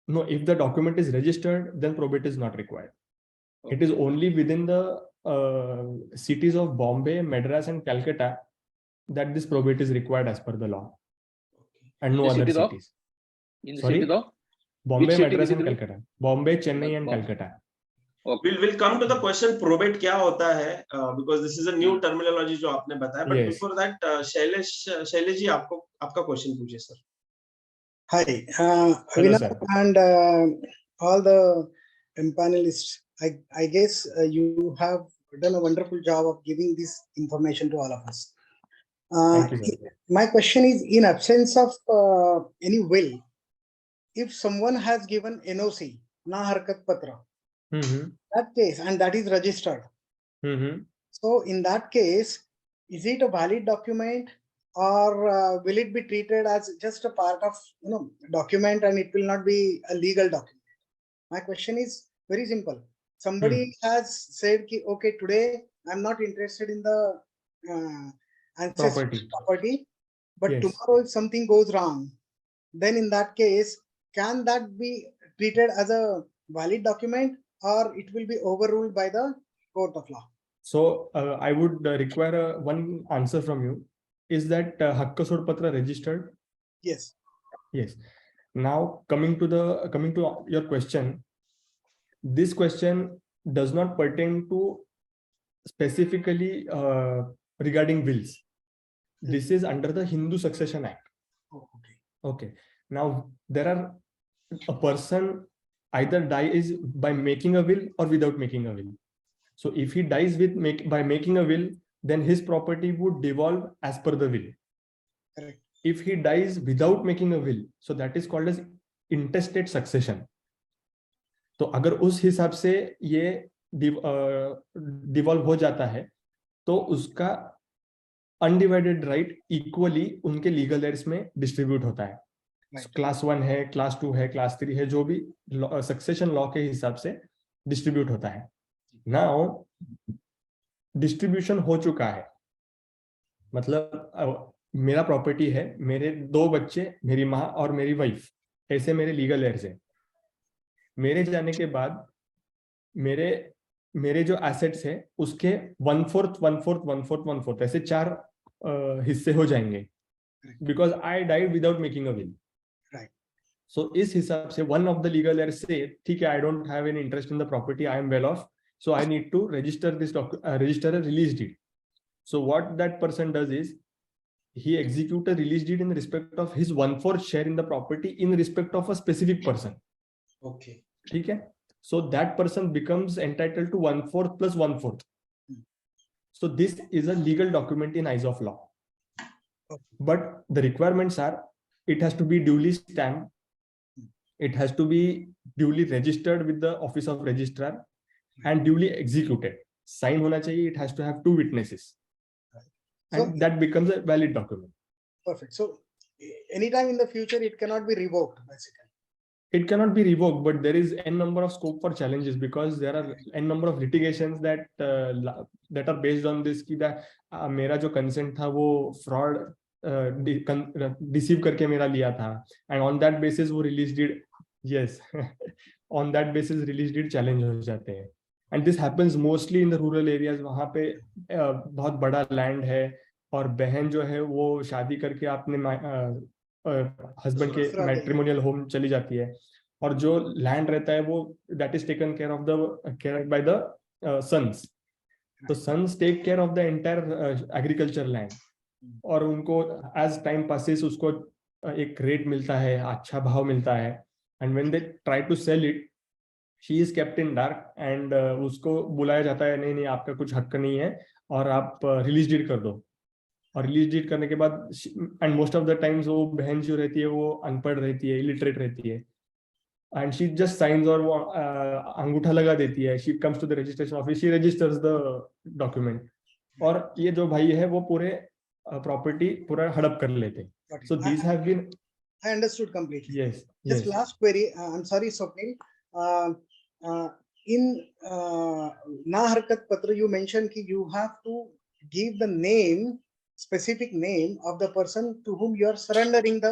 No, if the document is registered, then probate is not required. It is only within the cities of Bombay, Madras, and Calcutta that this probate is required as per the law, and no The other cities of- cities. In the Sorry? city though? Bombay, city Madras, and within- Calcutta. Bombay, Chennai, and Bombay. Calcutta. Okay. We'll come to the question probate क्या होता है, because this is a new terminology जो आपने बताया. But Yes. before that, Shailesh ji आपका question पूछिए sir. Hi, Hello, Avinash sir. and all the panelists. I guess you have done a wonderful job of giving this information to all of us. Thank you, sir. My question is, in absence of any will, if someone has given NOC, Na Harkat Patra, Mm-hmm. that case, and that is registered. Mm-hmm. So in that case, is it a valid document, or will it be treated as just a part of document, and it will not be a legal document? My question is very simple. Somebody has said, okay, today I'm not interested in the ancestral property, but Yes. tomorrow if something goes wrong, then in that case, can that be treated as a valid document, or it will be overruled by the court of law? So I would require one answer from you. Is that Hakkasod Patra registered? Yes. Yes. Now coming to your question, this question does not pertain to specifically regarding wills. This is under the Hindu Succession Act. Oh, okay. Okay. Now there are a person either dies by making a will or without making a will. So if he dies by making a will, then his property would devolve as per the will. Correct. If he dies without making a will, so that is called as intestate succession. तो अगर उस हिसाब से ये devolve हो जाता है, तो उसका अनडिवाइडेड राइट इक्वली उनके लीगल एयर्स में डिस्ट्रीब्यूट होता है. क्लास 1 है, क्लास 2 है, क्लास 3 है, जो भी सक्सेशन लॉ के हिसाब से डिस्ट्रीब्यूट होता है। नाउ डिस्ट्रीब्यूशन हो चुका है, मतलब मेरा प्रॉपर्टी है, मेरे 2 बच्चे, मेरी माँ और मेरी वाइफ, ऐसे मेरे लीगल हेयर्स है। मेरे जाने के बाद मेरे जो एसेट्स है उसके 1/4 1/4 1/4 1/4 ऐसे 4 हिस्से हो जाएंगे, because I died without making a will. Right. सो इस हिसाब से one of the legal hairs से, ठीक है, I don't have any interest in the property, I am well of, so I need to register register a release deed. So what that person does is he execute a release deed in respect of his 1/4 share in the property in respect of a specific person. Okay. ठीक है, so that person becomes entitled to 1/4 plus 1/4. So this is a legal document in eyes of law. But the requirements are, it has to be duly stamped, it has to be duly registered with the office of registrar, and duly executed. Sign होना चाहिए, it has to have 2 witnesses. So- And that becomes a valid document. Perfect. So anytime in the future, it cannot be revoked, basically. It cannot be revoked, but there is n number of scope for challenges, because there are n number of litigations that are based on this, कि मेरा जो consent था वो fraud deceive करके मेरा लिया था, and on that basis वो release deed, yes, on that basis release deed challenge हो जाते हैं. And this happens mostly in the rural areas. वहाँ पे बहुत बड़ा लैंड है और बहन जो है वो शादी करके अपने हस्बैंड के ससुराल मैट्रिमोनियल होम चली जाती है, और जो लैंड रहता है वो that is taken care by the sons. तो sons take care of the entire agriculture land, और उनको एज टाइम पासेस उसको एक रेट मिलता है, अच्छा भाव मिलता है, and when they try to sell it, she is kept in dark, and उसको बुलाया जाता है, नहीं नहीं आपका कुछ हक नहीं है और आप रिलीज डीड कर दो. और रिलीज डीड करने के बाद, and most of the times वो बहन जो रहती है वो अनपढ़ रहती है, इलिटरेट रहती है, एंड शी जस्ट साइंस, और वो अंगूठा लगा देती है. She comes to the registration office, she registers the document, और ये जो भाई है वो पूरे प्रॉपर्टी पूरा हड़प कर लेते हैं. Got it. So these have been, I understood completely. yes, Just yes, last query. I'm sorry, Swapnil. In Na Harkat Patra, you mentioned that you have to give the name, specific name of the person to whom you are surrendering the.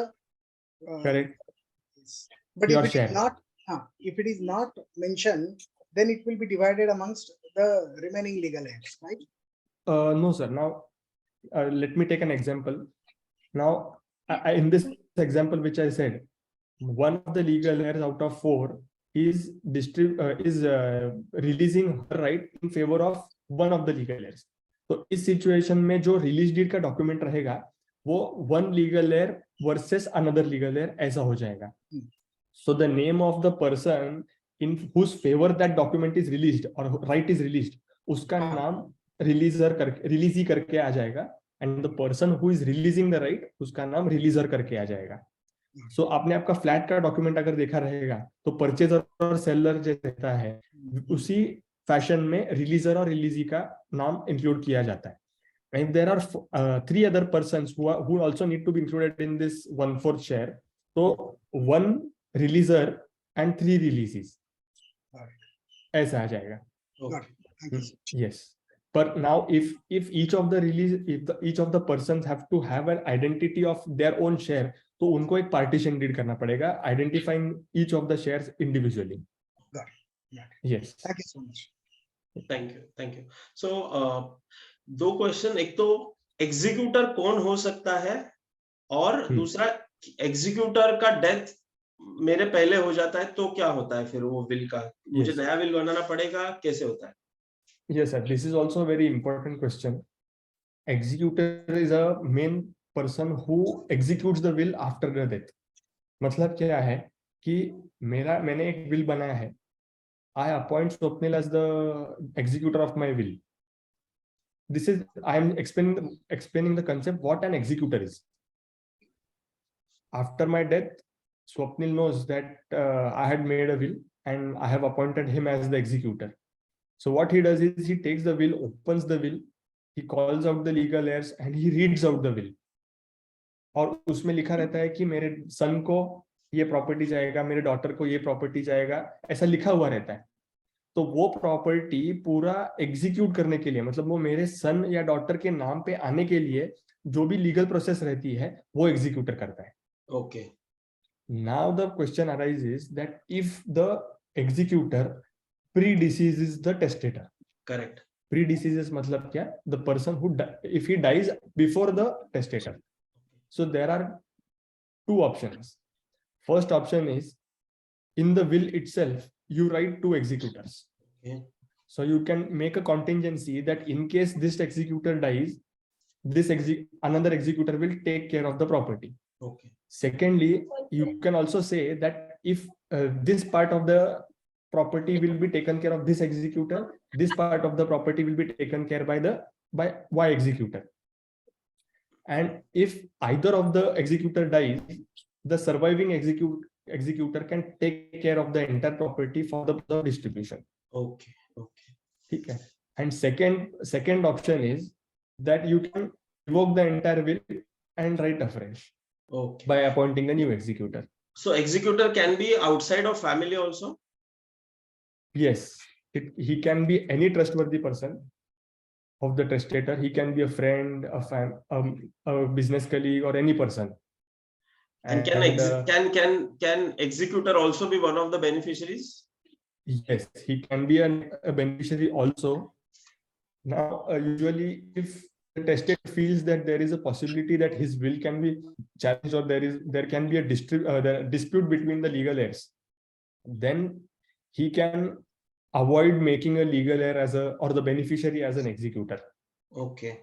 correct. But Your if it share. is not, if it is not mentioned, then it will be divided amongst the remaining legal heirs, right? No, sir. Now, let me take an example. Now, in this example which I said, one of the legal heirs out of 4 is releasing her right in favor of one of the legal heirs. तो इस situation में जो release deed का document रहेगा वो one legal heir versus another legal heir ऐसा हो जाएगा. So the name of the person in whose favour that document is released और राइट इज रिलीज्ड, उसका नाम रिलीजी करके आ जाएगा, and the person who is releasing the right उसका नाम रिलीजर करके आ जाएगा. सो आपने आपका फ्लैट का डॉक्यूमेंट अगर देखा रहेगा तो परचेजर और सेलर जो रहता है उसी फैशन में रिलीजर और रिलीजी का नाम इंक्लूड किया जाता है. If there are 3 other persons who also need to be included in this 1/4 share, so 1 releaser and 3 releases ऐसा आ जाएगा. Got it. Thank you. Yes, but now if each of the each of the persons have to have an identity of their own share, तो उनको एक partition deed करना पड़ेगा, identifying each of the shares individually. Got it. Got it. Yes. Thank you so much. Thank you. So 2 question, एक तो executor कौन हो सकता है, और दूसरा एग्जीक्यूटर का डेथ मेरे पहले हो जाता है तो क्या होता है फिर वो विल का, मुझे Yes. नया विल बनाना पड़ेगा, कैसे होता है? Yes, sir. This is also a very important question. Executor is a main person who executes the will after the death. मतलब क्या है कि मैंने एक will बनाया है. I appoint Swapnil as the executor of my will. This is, I am explaining the concept what an executor is. After my death, Swapnil knows that I had made a will and I have appointed him as the executor. So what he does is he takes the will, opens the will, he calls out the legal heirs and he reads out the will. और उसमें लिखा रहता है कि मेरे सन को ये property जाएगा, मेरे डॉटर को ये प्रॉपर्टी जाएगा, ऐसा लिखा हुआ रहता है. तो वो प्रॉपर्टी पूरा एग्जीक्यूट करने के लिए, मतलब वो मेरे सन या डॉटर के नाम पे आने के लिए जो भी लीगल प्रोसेस रहती है वो एग्जीक्यूटर करता है. Okay. Now the question arises that if the executor predeceases the testator. Correct. Predeceases मतलब क्या? The person who if he dies before the testator. So there are two options. First option is in the will itself you write two executors. Okay. So you can make a contingency that in case this executor dies, this another executor will take care of the property. Okay. Secondly, you can also say that if this part of the property will be taken care of this executor, this part of the property will be taken care by Y executor. And if either of the executor dies, the surviving executor can take care of the entire property for the distribution. Okay. Okay. Okay. And second option is that you can revoke the entire will and write afresh Okay. by appointing a new executor. So executor can be outside of family also? Yes, he can be any trustworthy person of the testator. He can be a friend, a business colleague, or any person. And can executor also be one of the beneficiaries? Yes, he can be a beneficiary also. Now, usually, if the testator feels that there is a possibility that his will can be challenged, or there can be a dispute between the legal heirs, then he can avoid making a legal heir or the beneficiary as an executor. Okay.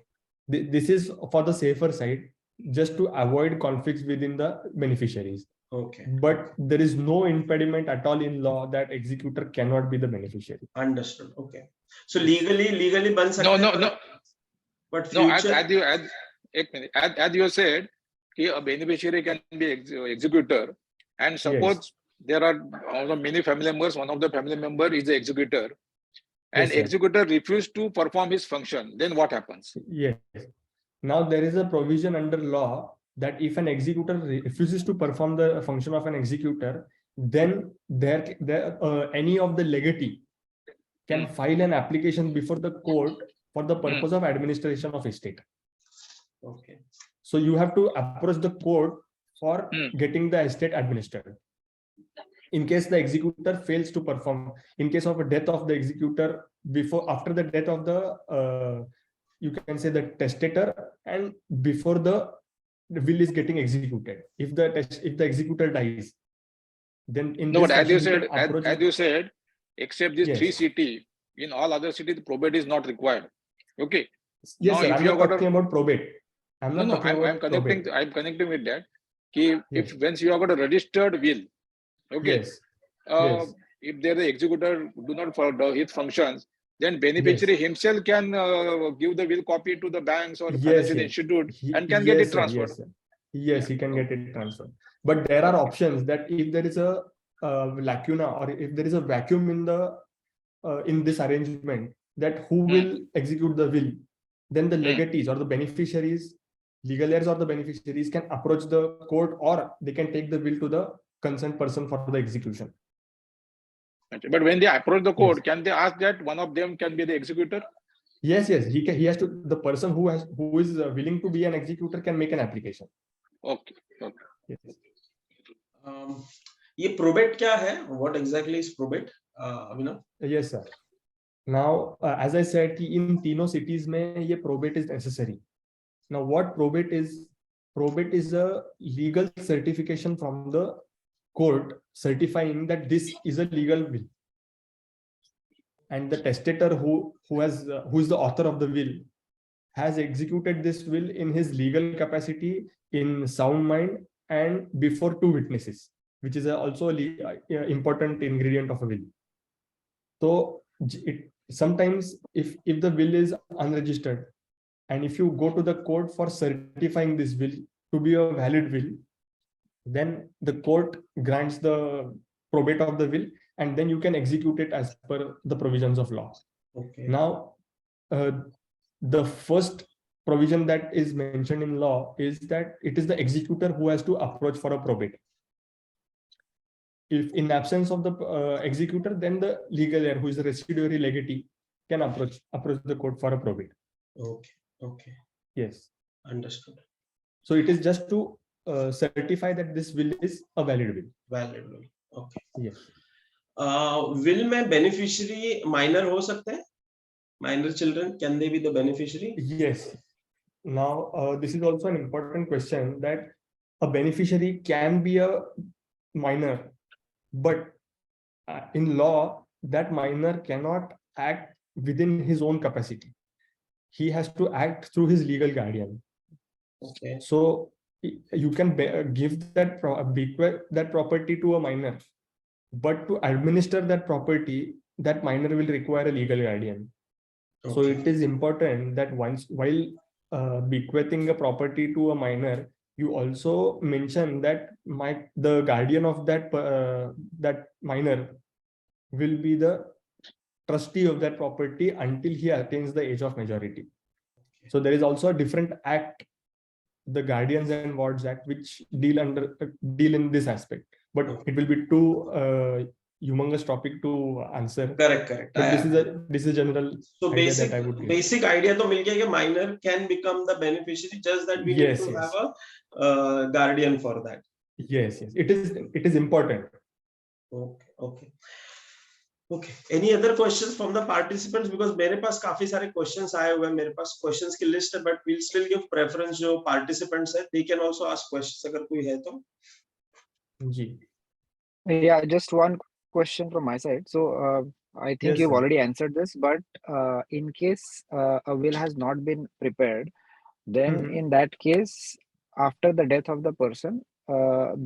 This is for the safer side, just to avoid conflicts within the beneficiaries. Okay. But there is no impediment at all in law that executor cannot be the beneficiary. Understood. Okay. So legally ban sakte No, hain, no. But No, future. as you said, a beneficiary can be executor, and suppose there are many family members, one of the family member is the executor, and Yes, sir. executor refused to perform his function, then what happens? Yes. Now there is a provision under law that if an executor refuses to perform the function of an executor, then any of the legatee can file an application before the court for the purpose of administration of estate. Okay. So you have to approach the court for getting the estate administered. In case the executor fails to perform, in case of a death of the executor after the death of the you can say the testator, and before the will is getting executed, if the executor dies, then in No, this but as you fashion said, can approach as you said, except these Yes. 3 cities, in all other cities, the probate is not required. Okay. Yes, Now, sir, if I'm you not have got talking about probate. I'm not talking about I'm connecting. probate. I'm connecting with that. If Yes. once you have got a registered will, okay. Yes. Yes. If there the executor do not follow his functions, then beneficiary himself can give the will copy to the banks or financial institute and can get it transferred. Yes, sir. Yes, he can get it transferred. But there are options that if there is a lacuna, or if there is a vacuum in this arrangement, that who will execute the will, then the legatees or the beneficiaries, legal heirs or the beneficiaries, can approach the court, or they can take the will to the concerned person for the execution. But when they approach the court, can they ask that one of them can be the executor? Yes, he has to. The person who is willing to be an executor can make an application. Okay. Yes. ये probate क्या है? What exactly is probate, Abhinav? Yes, sir. Now, as I said, in तीनों cities में ये probate is necessary. Now, what probate is? Probate is a legal certification from the court certifying that this is a legal will, and the testator who is the author of the will has executed this will in his legal capacity, in sound mind, and before 2 witnesses, which is also an important ingredient of a will. So sometimes if the will is unregistered, and if you go to the court for certifying this will to be a valid will, then the court grants the probate of the will, and then you can execute it as per the provisions of law. Okay. Now, the first provision that is mentioned in law is that it is the executor who has to approach for a probate. if in absence of the executor, then the legal heir, who is the residuary legatee, can approach the court for a probate. Okay. Okay. Yes. Understood. So it is just to certify that this will is a valid will. Valid will. Okay. Yes. Will में beneficiary minor हो सकते हैं? Minor children, can they be the beneficiary? Yes. Now, this is also an important question, that a beneficiary can be a minor, but in law, that minor cannot act within his own capacity. He has to act through his legal guardian. Okay. So you can give that bequeath that property to a minor, but to administer that property, that minor will require a legal guardian. So Okay. it is important that while bequeathing a property to a minor, you also mention that the guardian of that minor will be the trustee of that property until he attains the age of majority. So there is also a different act, the Guardians and Wards Act, which deal in this aspect. But it will be too humongous topic to answer. Correct. But this is general. So idea that I would give. basic idea to मिल गया कि minor can become the beneficiary, just that we need to have a guardian for that. Yes. It is important. Okay. Any other questions from the participants? Because मेरे पास काफी सारे questions आए हुए हैं, मेरे पास questions की list है, but we'll still give preference जो participants है, they can also ask questions अगर कोई है तो. जी. Yeah, just one question from my side. So I think Yes, you've sir. already answered this, but in case a will has not been prepared, then Mhm. in that case, after the death of the person,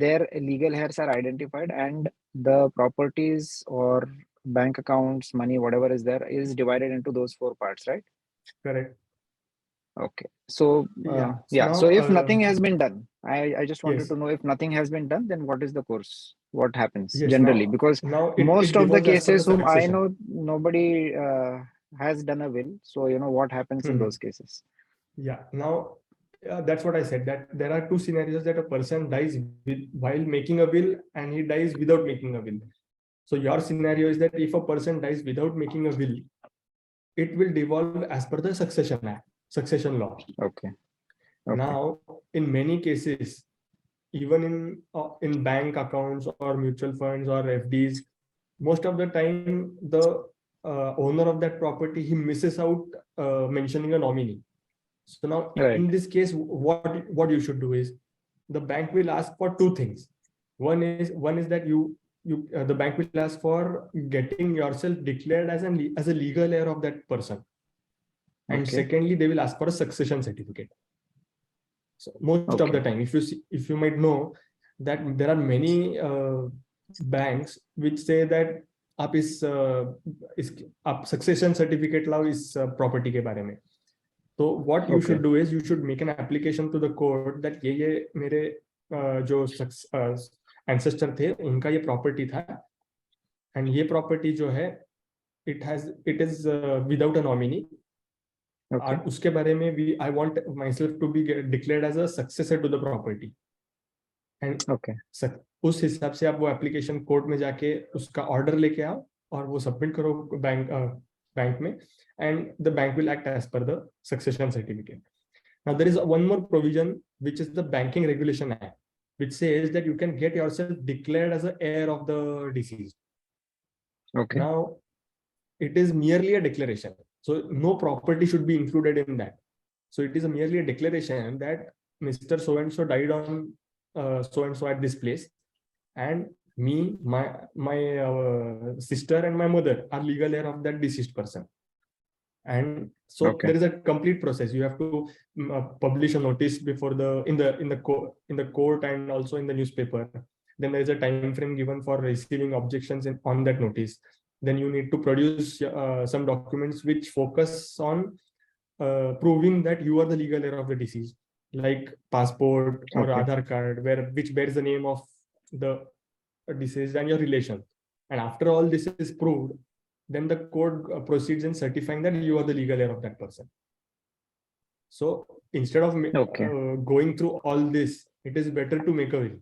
their legal heirs are identified, and the properties or bank accounts, money, whatever is there, is divided into those 4 parts, right? Correct. Okay. So Yeah. So if Now, nothing has been done, I just wanted Yes. to know, if nothing has been done, then what is the course? What happens Yes, generally? now- Because now most of the devolves as per cases whom I succession. know, nobody has done a will. So what happens in Mhm. those cases? Yeah. Now, that's what I said, that there are 2 scenarios, that a person dies while making a will and he dies without making a will. So your scenario is that if a person dies without making a will, it will devolve as per the succession law. Okay. Now, in many cases, even in bank accounts or mutual funds or FDs, most of the time the owner of that property, he misses out mentioning a nominee. So now, Right. in this case, what you should do is, the bank will ask for 2 things. One is that the bank will ask for getting yourself declared as a legal heir of that person, and Okay. secondly, they will ask for a succession certificate. So most of the time, if you might know that there are many banks which say that आप succession certificate लाओ इस property के बारे में. So what you should do is, you should make an application to the court that ये मेरे जो ancestor थे, उनका ये property था, and ये property जो है, it is without a nominee. और उसके बारे में I want myself to be declared as a successor to the property. And उस हिसाब से आप वो application कोर्ट में जाके उसका order लेके आओ और वो submit करो बैंक में, and the bank will act as per the succession certificate. Now there is one more provision, which is the Banking Regulation Act, which says that you can get yourself declared as an heir of the deceased. Okay. Now it is merely a declaration. So no property should be included in that. So it is merely a declaration that Mr. So-and-so died on so-and-so at this place, and me, my sister and my mother are legal heir of that deceased person. And so there is a complete process. You have to publish a notice before in the court and also in the newspaper. Then there is a time frame given for receiving objections on that notice. Then you need to produce some documents which focus on proving that you are the legal heir of the deceased, like passport or Aadhaar card, which bears the name of the deceased and your relation. And after all this is proved, then the court proceeds in certifying that you are the legal heir of that person. So instead of going through all this, it is better to make a will.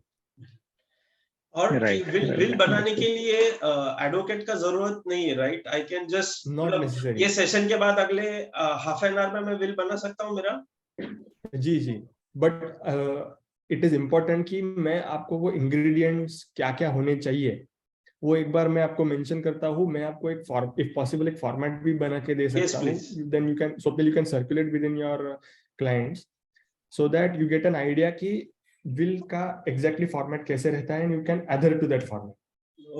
और Right, will right, will बनाने understood. के लिए advocate का जरूरत नहीं है, right? I can just not मतलब necessary. ये सेशन के बाद अगले हाफ एन आवर में मैं विल बना सकता हूँ मेरा? जी जी, बट इट इज इम्पोर्टेंट कि मैं आपको वो इंग्रेडिएंट्स क्या क्या होने चाहिए वो एक बार मैं आपको मेंशन करता हूँ। मैं आपको एक फॉर्म, इफ पॉसिबल, एक फॉर्मेट भी बना के दे Yes, सकता हूँ, please. Then you can, so that you can circulate with in your clients, so that you get an idea कि विल का एग्जैक्टली फॉर्मेट कैसे रहता है, and you can other to that format.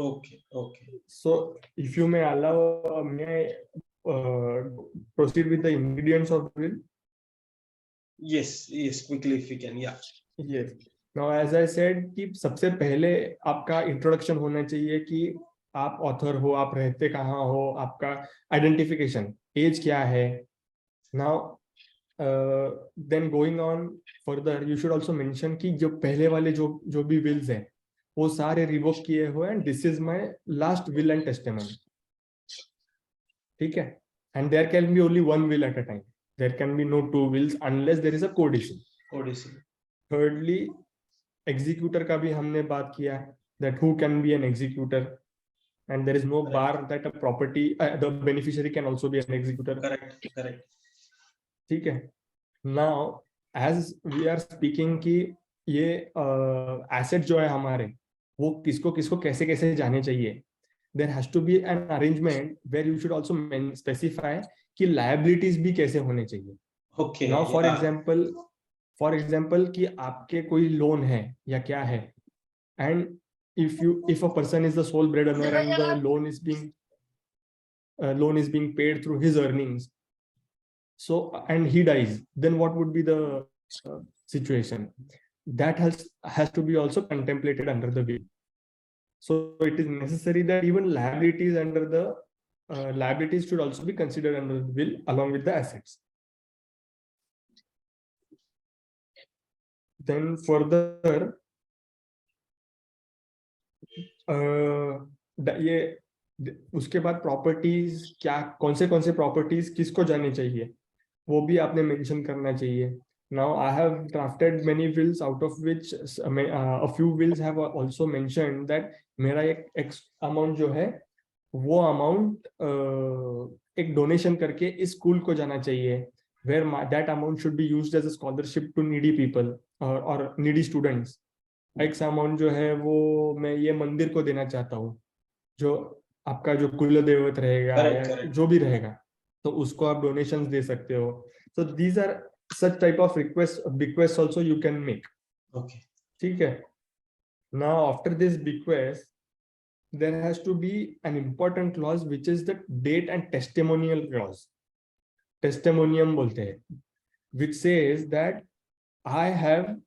Okay, okay. So if you may allow, may I proceed with the ingredients of the will? Yes, yes, quickly if we can, yeah. Yes. Now as I said कि सबसे पहले आपका introduction होना चाहिए कि आप author हो, आप रहते कहाँ हो, आपका आइडेंटिफिकेशन, एज क्या है. Now then going on further, you should also mention कि जो पहले वाले जो भी wills हैं वो सारे रिवोक किए हुए हैं, this is my last will and testament. ठीक है, and there can be only one will at a time, there can be no two wills unless there is a condition. Odyssey. Thirdly, executor का भी हमने बात किया, that who can be an executor, and there is no bar that a property the beneficiary can also be an executor. Correct, correct. ठीक है. Now as we are speaking कि ये asset जो है हमारे, वो किसको किसको कैसे कैसे जाने चाहिए, there has to be an arrangement where you should also specify कि liabilities भी कैसे होने चाहिए. Okay, Now yeah. for example कि आपके कोई लोन है या क्या है, and if a person is the sole breadwinner and the loan is being paid through his earnings, so and he dies, then what would be the situation? That has to be also contemplated under the will. So it is necessary that even liabilities under the liabilities should also be considered under the will along with the assets. Then further, ये उसके बाद properties क्या, कौन से properties किसको जाने चाहिए वो भी आपने मेंशन करना चाहिए. Now I have drafted many wills, out of which a few wills have also mentioned that मेरा एक X amount जो है वो अमाउंट एक डोनेशन करके इस स्कूल को जाना चाहिए, where that amount should be used as a scholarship to needy people or needy students. X amount जो है वो मैं ये मंदिर को देना चाहता हूँ, जो आपका जो कुल देवत रहेगा Correct, या correct. जो भी रहेगा, तो उसको आप डोनेशंस दे सकते हो. So these are such type of bequests also you can make. Okay. ठीक है. Now after this bequest, there has to be an important clause which is the date and testimonial clause. Testimonium बोलते हैं, which says that I have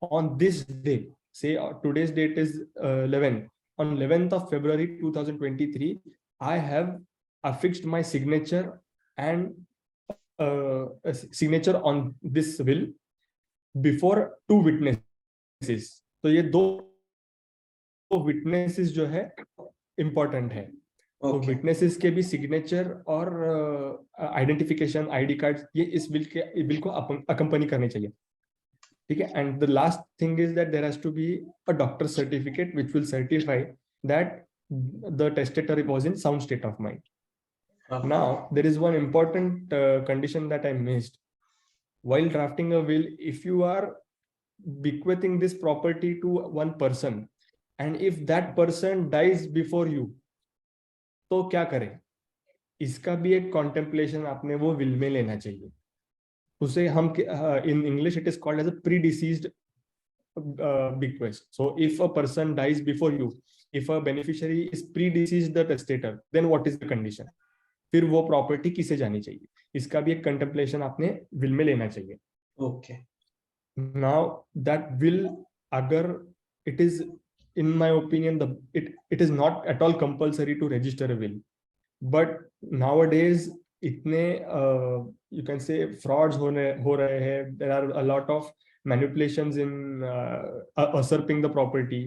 on this day, say today's date is 11, on 11th of February 2023, I have affixed my signature and a signature on this will before two witnesses. तो ये दो witnesses जो है important है. तो Okay. Witnesses के भी signature और आइडेंटिफिकेशन, आईडी कार्ड, ये इस बिल को अकम्पनी करने चाहिए. ठीक है. And the last thing is that there has to be a doctor certificate which will certify that the testator was in sound state of mind. Now there is one important condition that I missed while drafting a will. If you are bequeathing this property to one person and if that person dies before you, तो क्या करें, इसका भी एक contemplation आपने वो will में लेना चाहिए. उसे हम in English it is called as a pre deceased bequest. So if a person dies before you, if a beneficiary is pre-deceased the testator, then what is the condition? फिर वो property किसे जानी चाहिए, इसका भी एक कंटेम्पलेशन आपने will में लेना चाहिए. Okay. Now that will, अगर it is, in my opinion, it is not at all compulsory to register a will, but nowadays इतने you can say frauds हो रहे हैं, there are a lot of manipulations in usurping the property.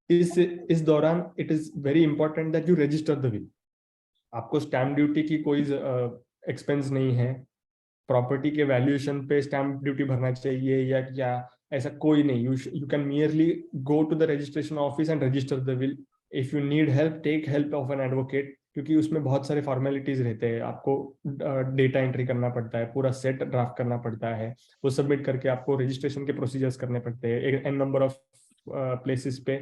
इस दौरान it is very important that you register the will. आपको stamp duty की कोई expense नहीं है, प्रॉपर्टी के वैल्यूएशन पे स्टैम्प ड्यूटी भरना चाहिए या क्या ऐसा कोई नहीं. You can merely go to the registration office and register the will. If you need help, take help of an advocate, क्योंकि उसमें बहुत सारे फॉर्मेलिटीज रहते हैं. आपको डेटा एंट्री करना पड़ता है, पूरा सेट ड्राफ्ट करना पड़ता है, वो सबमिट करके आपको रजिस्ट्रेशन के प्रोसीजर्स करने पड़ते हैं, एक n नंबर ऑफ प्लेसेस पे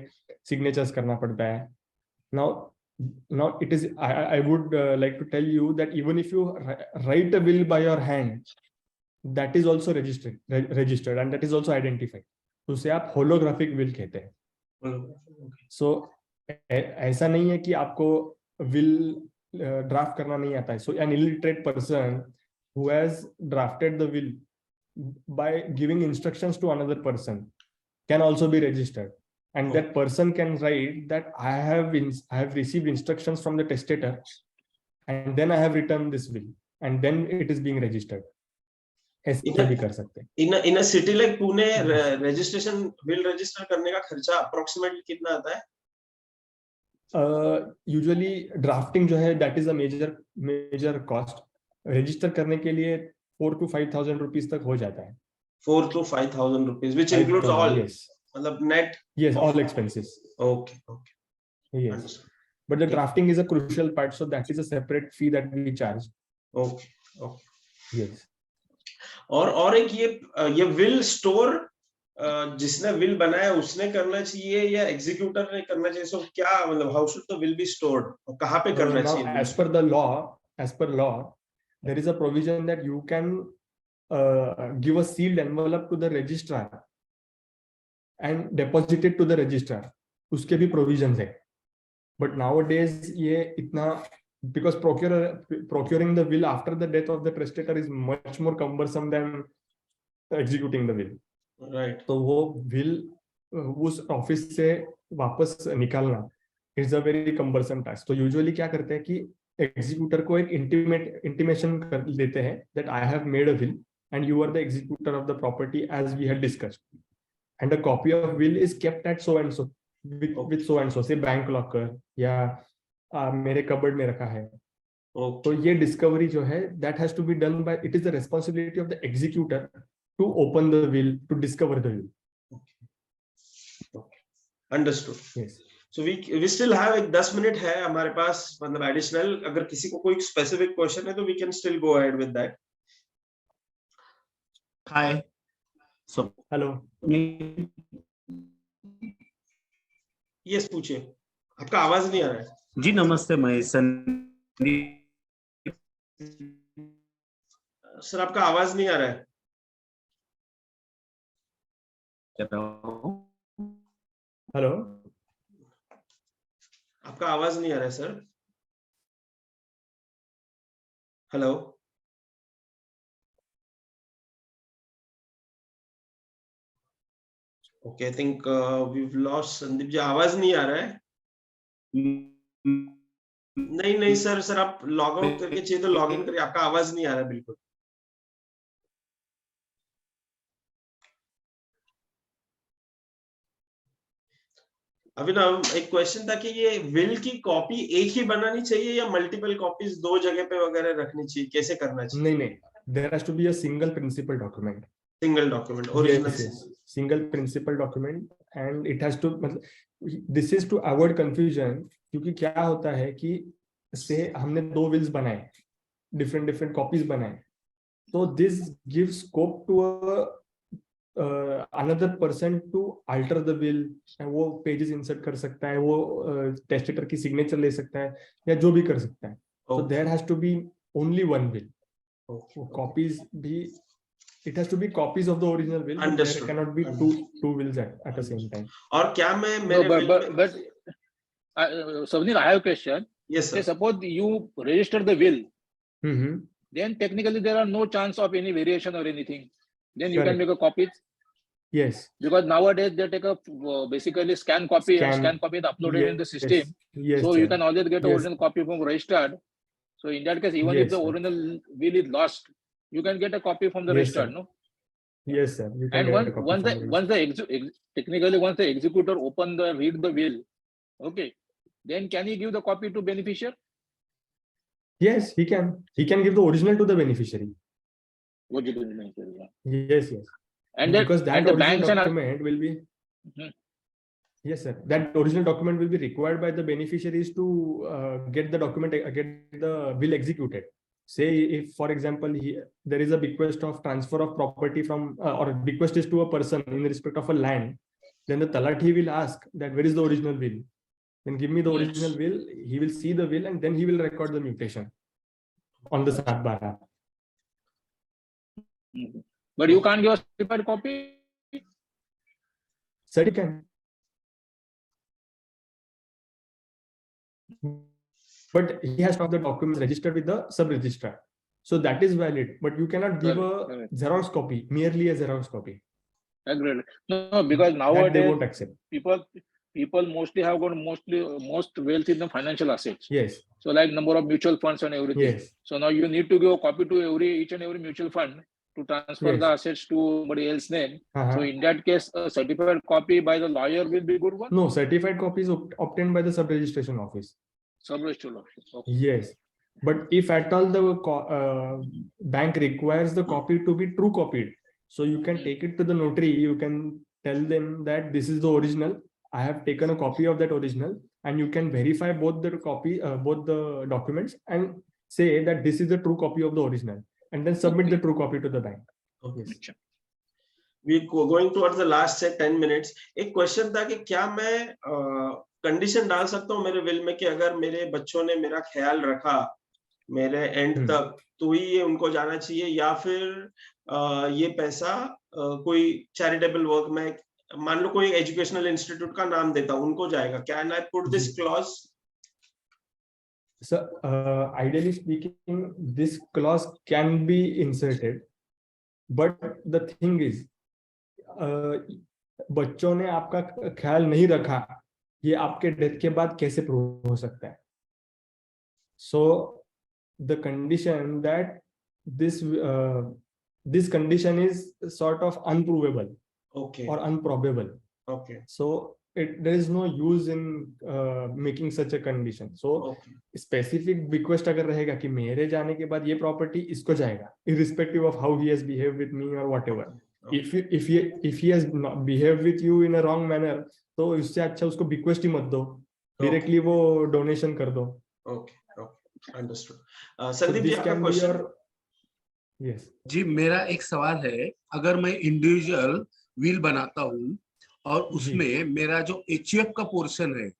सिग्नेचर्स करना पड़ता है. Now it is, I would like to tell you that even if you write a will by your hand, that is also registered and that is also identified. उसे आप holographic will कहते हैं. So ऐसा नहीं है कि आपको will draft करना नहीं आता है. So an illiterate person who has drafted the will by giving instructions to another person can also be registered. And that person can write that I have received instructions from the testator, and then I have written this will, and then it is being registered. ऐसा भी कर सकते हैं. In a city like Pune, registration will register करने का खर्चा approximately कितना आता है? Usually drafting जो है, that is a major cost. Register करने के लिए 4,000 to 5,000 rupees तक हो जाता है. 4,000 to 5,000 rupees, which includes all. Yes. मतलब net. Yes, all expenses. Okay. Yes. Understood. But the drafting is a crucial part, so that is a separate fee that we charge. Okay. Yes. और एक ये will store जिसने will बनाया उसने करना चाहिए या executor ने करना चाहिए? So क्या मतलब how should the will be stored? और कहाँ पे करना Now, चाहिए? as per law, there is a provision that you can give a sealed envelope to the registrar and deposit it to the registrar. उसके भी provisions है. But nowadays ये इतना, because procuring the will after the death of the testator is much more cumbersome than executing the will. Right. तो वो will उस office से वापस निकालना is a very cumbersome task. तो usually क्या करते हैं कि executor को एक intimation कर देते हैं that I have made a will and you are the executor of the property as we had discussed. And a copy of will is kept at so and so with so and so, say bank locker या मेरे cupboard में रखा है. तो ये discovery जो है, that has to be done by, it is the responsibility of the executor to open the will, to discover the will. Okay. Understood. Yes. So we still have एक 10 मिनट है हमारे पास, मतलब additional. अगर किसी को कोई specific question है तो we can still go ahead with that. Hi. So Hello. Yes, पूछिए. आपका आवाज नहीं आ रहा है. जी नमस्ते, मैं संदीप. सर आपका आवाज नहीं आ रहा है. हेलो. आपका आवाज नहीं आ रहा है sir. Hello. Okay, I think we've lost Sandeep ji. आवाज नहीं आ रहा है. नहीं सर आप लॉग आउट करके चाहिए तो लॉग इन करिए. आपका आवाज नहीं आ रहा है बिल्कुल. अभिनव, एक क्वेश्चन था कि ये विल की कॉपी एक ही बनानी चाहिए या मल्टीपल कॉपीज दो जगह पे वगैरह रखनी चाहिए? कैसे करना चाहिए? नहीं, there has to be a single principal document. Single document, original. Yes. Single principal document, and it has to, this is to avoid confusion. क्योंकि क्या होता है कि से हमने 2 wills बनाए, different copies बनाए, so this gives scope to another person to alter the will, and वो pages insert कर सकता है, वो testator की signature ले सकता है या जो भी कर सकता है. So there has to be only one will. Copies भी, it has to be copies of the original will. There cannot be two wills at the same time. और क्या मैं but Savneet, I have a question. Yes sir. Say suppose you register the will, Mm-hmm. then technically there are no chance of any variation or anything. Then you Correct. can make a copy. Yes. Because nowadays they take a basically scan copy and scan copy is uploaded in the system. Yes. So sir. you can always get the Yes. original copy from registered. So in that case, even if the Yes, sir. original will is lost, you can get a copy from the Yes, registered, sir. no? Yes, sir. You can And get a copy once from the technically once the executor read the will, okay, then can he give the copy to beneficiary? Yes, he can. He can give the original to the beneficiary. What you do, beneficiary, yeah. Yes. And then because that and the original banks and document will be Mhm. yes sir, that original document will be required by the beneficiaries to get the document, get the will executed. Say if for example there is a bequest of transfer of property from or bequest is to a person in respect of a land, then the talati will ask that where is the original will, then give me the Yes. original will. He will see the will and then he will record the mutation on the Satbara. Mhm. But you can't give a certified copy. So you can, but he has to have the documents registered with the sub registrar, so that is valid. But you cannot give a Correct. Xerox copy, merely a Xerox copy. Agreed. No, because That they nowadays won't accept. people mostly have got most wealth in the financial assets. Yes, So like number of mutual funds and everything. yes, So now you need to give a copy to each and every mutual fund to transfer Yes. the assets to somebody else's name. Uh-huh. So in that case, a certified copy by the lawyer will be good one. No, certified copy is obtained by the sub registration office. Sub-registrar office. Okay. Yes, but if at all the bank requires the copy to be true copied, so you can take it to the notary. You can tell them that this is the original. I have taken a copy of that original, and you can verify both the copy, both the documents, and say that this is the true copy of the original, and then submit the true copy to the bank. Okay. Yes. We going towards the last say 10 minutes. एक question था कि क्या मैं condition डाल सकता हूँ मेरे will में कि अगर मेरे बच्चों ने मेरा ख्याल रखा मेरे एंड तक तो ही ये उनको जाना चाहिए, या फिर ये पैसा कोई चैरिटेबल वर्क में, मान लो कोई एजुकेशनल इंस्टीट्यूट का नाम देता उनको जाएगा, can I put this clause? So, ideally speaking, this clause can be inserted, but the thing is, बच्चों ने आपका ख्याल नहीं रखा, ये आपके डेथ के बाद कैसे प्रूव हो सकता है? So, the condition that this condition is sort of unprovable Okay. or unprobable. Okay. So, there is no use in making such a condition. So, Okay. specific bequest अगर रहेगा कि मेरे जाने के बाद ये property इसको जाएगा, irrespective of how he has behaved with me or whatever. If he has not behaved with you in a wrong manner, तो इससे अच्छा उसको bequest ही मत दो, directly वो donation कर दो. Okay. Okay. Understood. So Sandeep ji this आपका can be question? your yes. जी मेरा एक सवाल है, अगर मैं इंडिविजुअल विल बनाता हूँ और उसमें मेरा जो HUF का पोर्शन है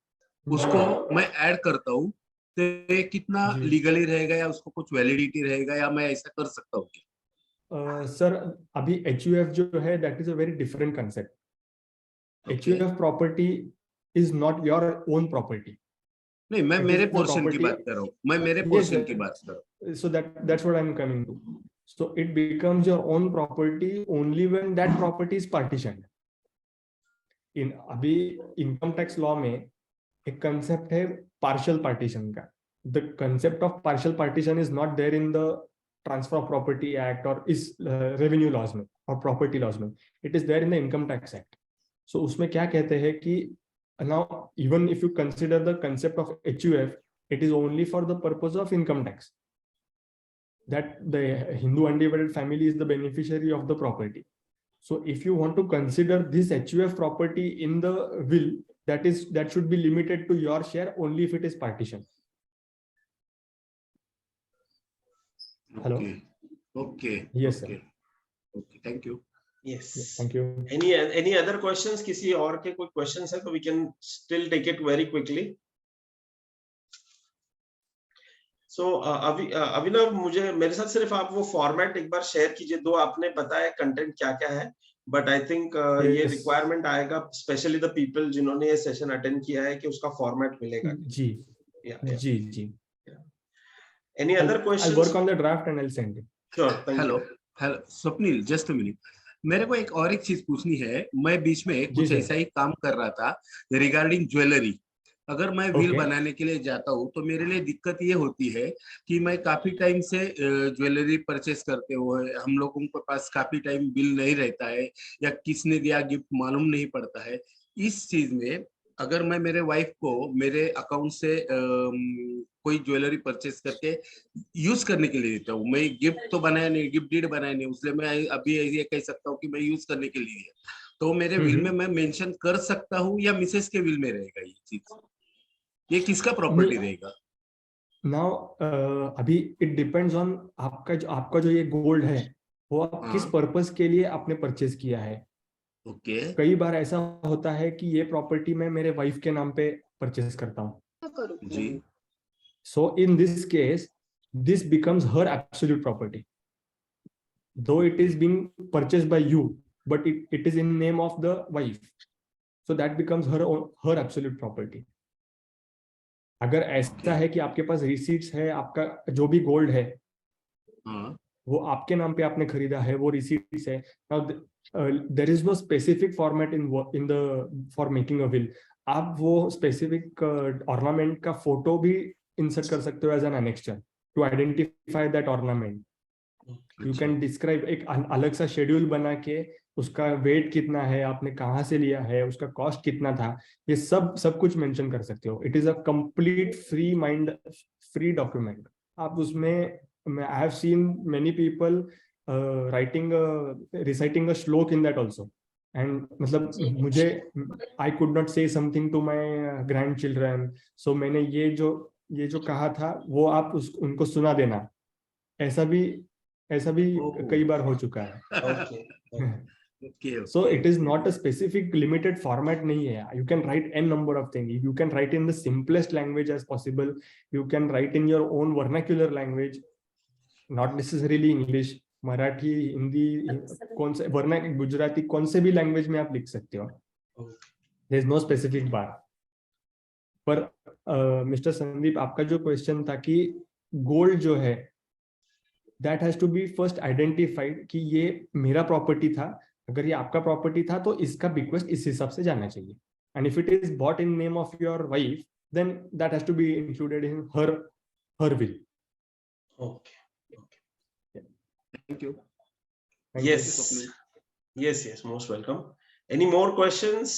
उसको मैं ऐड करता हूँ, तो ये कितना लीगली रहेगा या उसको कुछ वैलिडिटी रहेगा, या मैं ऐसा कर सकता हूँ? सर अभी HUF जो है that is a very different concept. Okay. HUF property is not your own property. नहीं, मैं It मेरे is the पोर्शन की property- बात कर रहा हूँ, मैं मेरे Yes, पोर्शन sir. की बात कर रहा हूँ. So that's what I'm coming to. So it becomes your own property only when that property is partitioned. In अभी income tax law में एक concept है partial partition का. The concept of partial partition is not there in the Transfer of Property Act or is revenue laws में or property laws में. It is there in the Income Tax Act. So उसमें क्या कहते हैं कि now even if you consider the concept of HUF, it is only for the purpose of income tax. That the Hindu undivided family is the beneficiary of the property. So if you want to consider this HUF property in the will, that should be limited to your share only if it is partition. Hello? Okay. Yes, sir. Okay, thank you. Yes. Yes, thank you. Any other questions? किसी और के कोई questions है तो we can still take it very quickly. So अभिनव, मुझे मेरे साथ सिर्फ आप वो फॉर्मेट एक बार शेयर कीजिए. दो आपने बताया कंटेंट क्या क्या है, बट आई थिंक ये Yes. रिक्वायरमेंट आएगा स्पेशली द पीपल जिन्होंने ये सेशन अटेंड किया है कि उसका फॉर्मेट मिलेगा. जी, Yeah. Ji. Any other I'll questions? work on the draft and I'll send it. Sure. Thank hello you. Hello Swapnil, just a minute. मेरे को एक और एक चीज पूछनी है. मैं बीच में कुछ सर. ऐसा ही काम कर रहा था रिगार्डिंग ज्वेलरी. अगर मैं विल Okay. बनाने के लिए जाता हूँ तो मेरे लिए दिक्कत ये होती है कि मैं काफी टाइम से ज्वेलरी परचेस करते हुए हम लोगों के पास काफी टाइम बिल नहीं रहता है या किसने दिया गिफ्ट मालूम नहीं पड़ता है. इस चीज में अगर मैं मेरे वाइफ को मेरे अकाउंट से कोई ज्वेलरी परचेस करके यूज करने के लिए देता हूँ, मैं गिफ्ट तो बनाया नहीं, गिफ्ट डीड बनाया नहीं, उसलिए मैं अभी ये कह सकता हूँ कि मैं यूज करने के लिए, तो मेरे विल में मैं मेंशन कर सकता हूँ या मिसेस के विल में रहेगा ये चीज? ये किसका प्रॉपर्टी रहेगा? नाउ अभी इट डिपेंड्स ऑन आपका जो ये गोल्ड है वो आप किस हाँ। पर्पस के लिए आपने परचेज किया है। ओके। कई बार ऐसा होता है कि ये प्रॉपर्टी मैं मेरे वाइफ के नाम पे परचेज करता हूँ। जी। So in this case this becomes her absolute property, though it is being purchased by you, but it is in name of the wife, so that becomes her absolute property. अगर ऐसा है कि आपके पास receipts है, आपका जो भी gold है वो आपके नाम पे आपने खरीदा है, वो रिसीट्स है। Now there is no specific format in the for making a will. आप वो स्पेसिफिक ऑर्नामेंट का फोटो भी इंसर्ट कर सकते हो as an annexure to identify that ornament. You can describe एक अलग सा शेड्यूल बना के उसका वेट कितना है, आपने कहाँ से लिया है, उसका कॉस्ट कितना था, ये सब कुछ मेंशन कर सकते हो। It is a complete free document. आप उसमें I have seen many people reciting a shloka in that also, and मतलब मुझे I could not say something to my grand children, so मैंने ये जो कहा था वो आप उनको सुना देना, ऐसा भी कई बार हो चुका है। So it is not a specific limited format नहीं है। You can write n number of things. You can write in the simplest language as possible. You can write in your own vernacular language, not necessarily English. Marathi, Hindi, कौन से गुजराती, कौन से भी language में आप लिख सकते हो। There is no specific bar. पर मिस्टर संदीप, आपका जो क्वेश्चन था कि गोल्ड जो है that has to be first identified कि ये मेरा प्रॉपर्टी था, अगर ये आपका प्रॉपर्टी था तो इसका बिक्वेस्ट इस हिसाब से जाना चाहिए। And if it is bought in name of your wife then that has to be included in her will. Okay. Thank you. Yes, most welcome. Any more questions?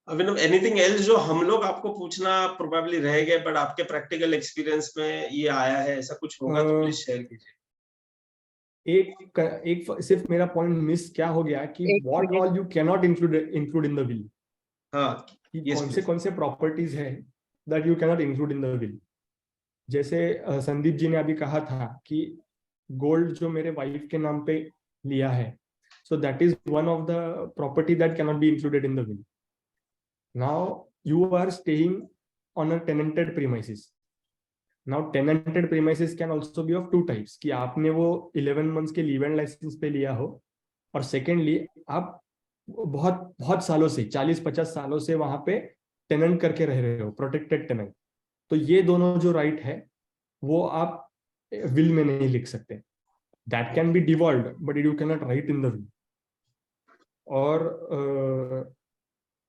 Abhinav, anything else जो हम लोग आपको पूछना प्रोबेबली रह गए but आपके practical experience में ये आया है, ऐसा कुछ होगा तो प्लीज शेयर कीजिए। एक सिर्फ मेरा पॉइंट मिस क्या हो गया कि what all you can not include in the will. हाँ, कौन से प्रॉपर्टीज है that you can not include in the will. जैसे संदीप जी ने अभी कहा था कि गोल्ड जो मेरे वाइफ के नाम पे लिया है, so that is one of the property that can not be included in the will. Now you are staying on a tenanted premises. Now tenanted premises can also be of two types, कि आपने वो 11 months के leave and licence पे लिया हो, और secondly आप बहुत सालों से 40-50 सालों से वहां पे टेनेंट करके रह रहे हो, प्रोटेक्टेड टेनेंट। तो ये दोनों जो राइट है वो आप विल में नहीं लिख सकते। That can be devolved but you cannot write in the will. और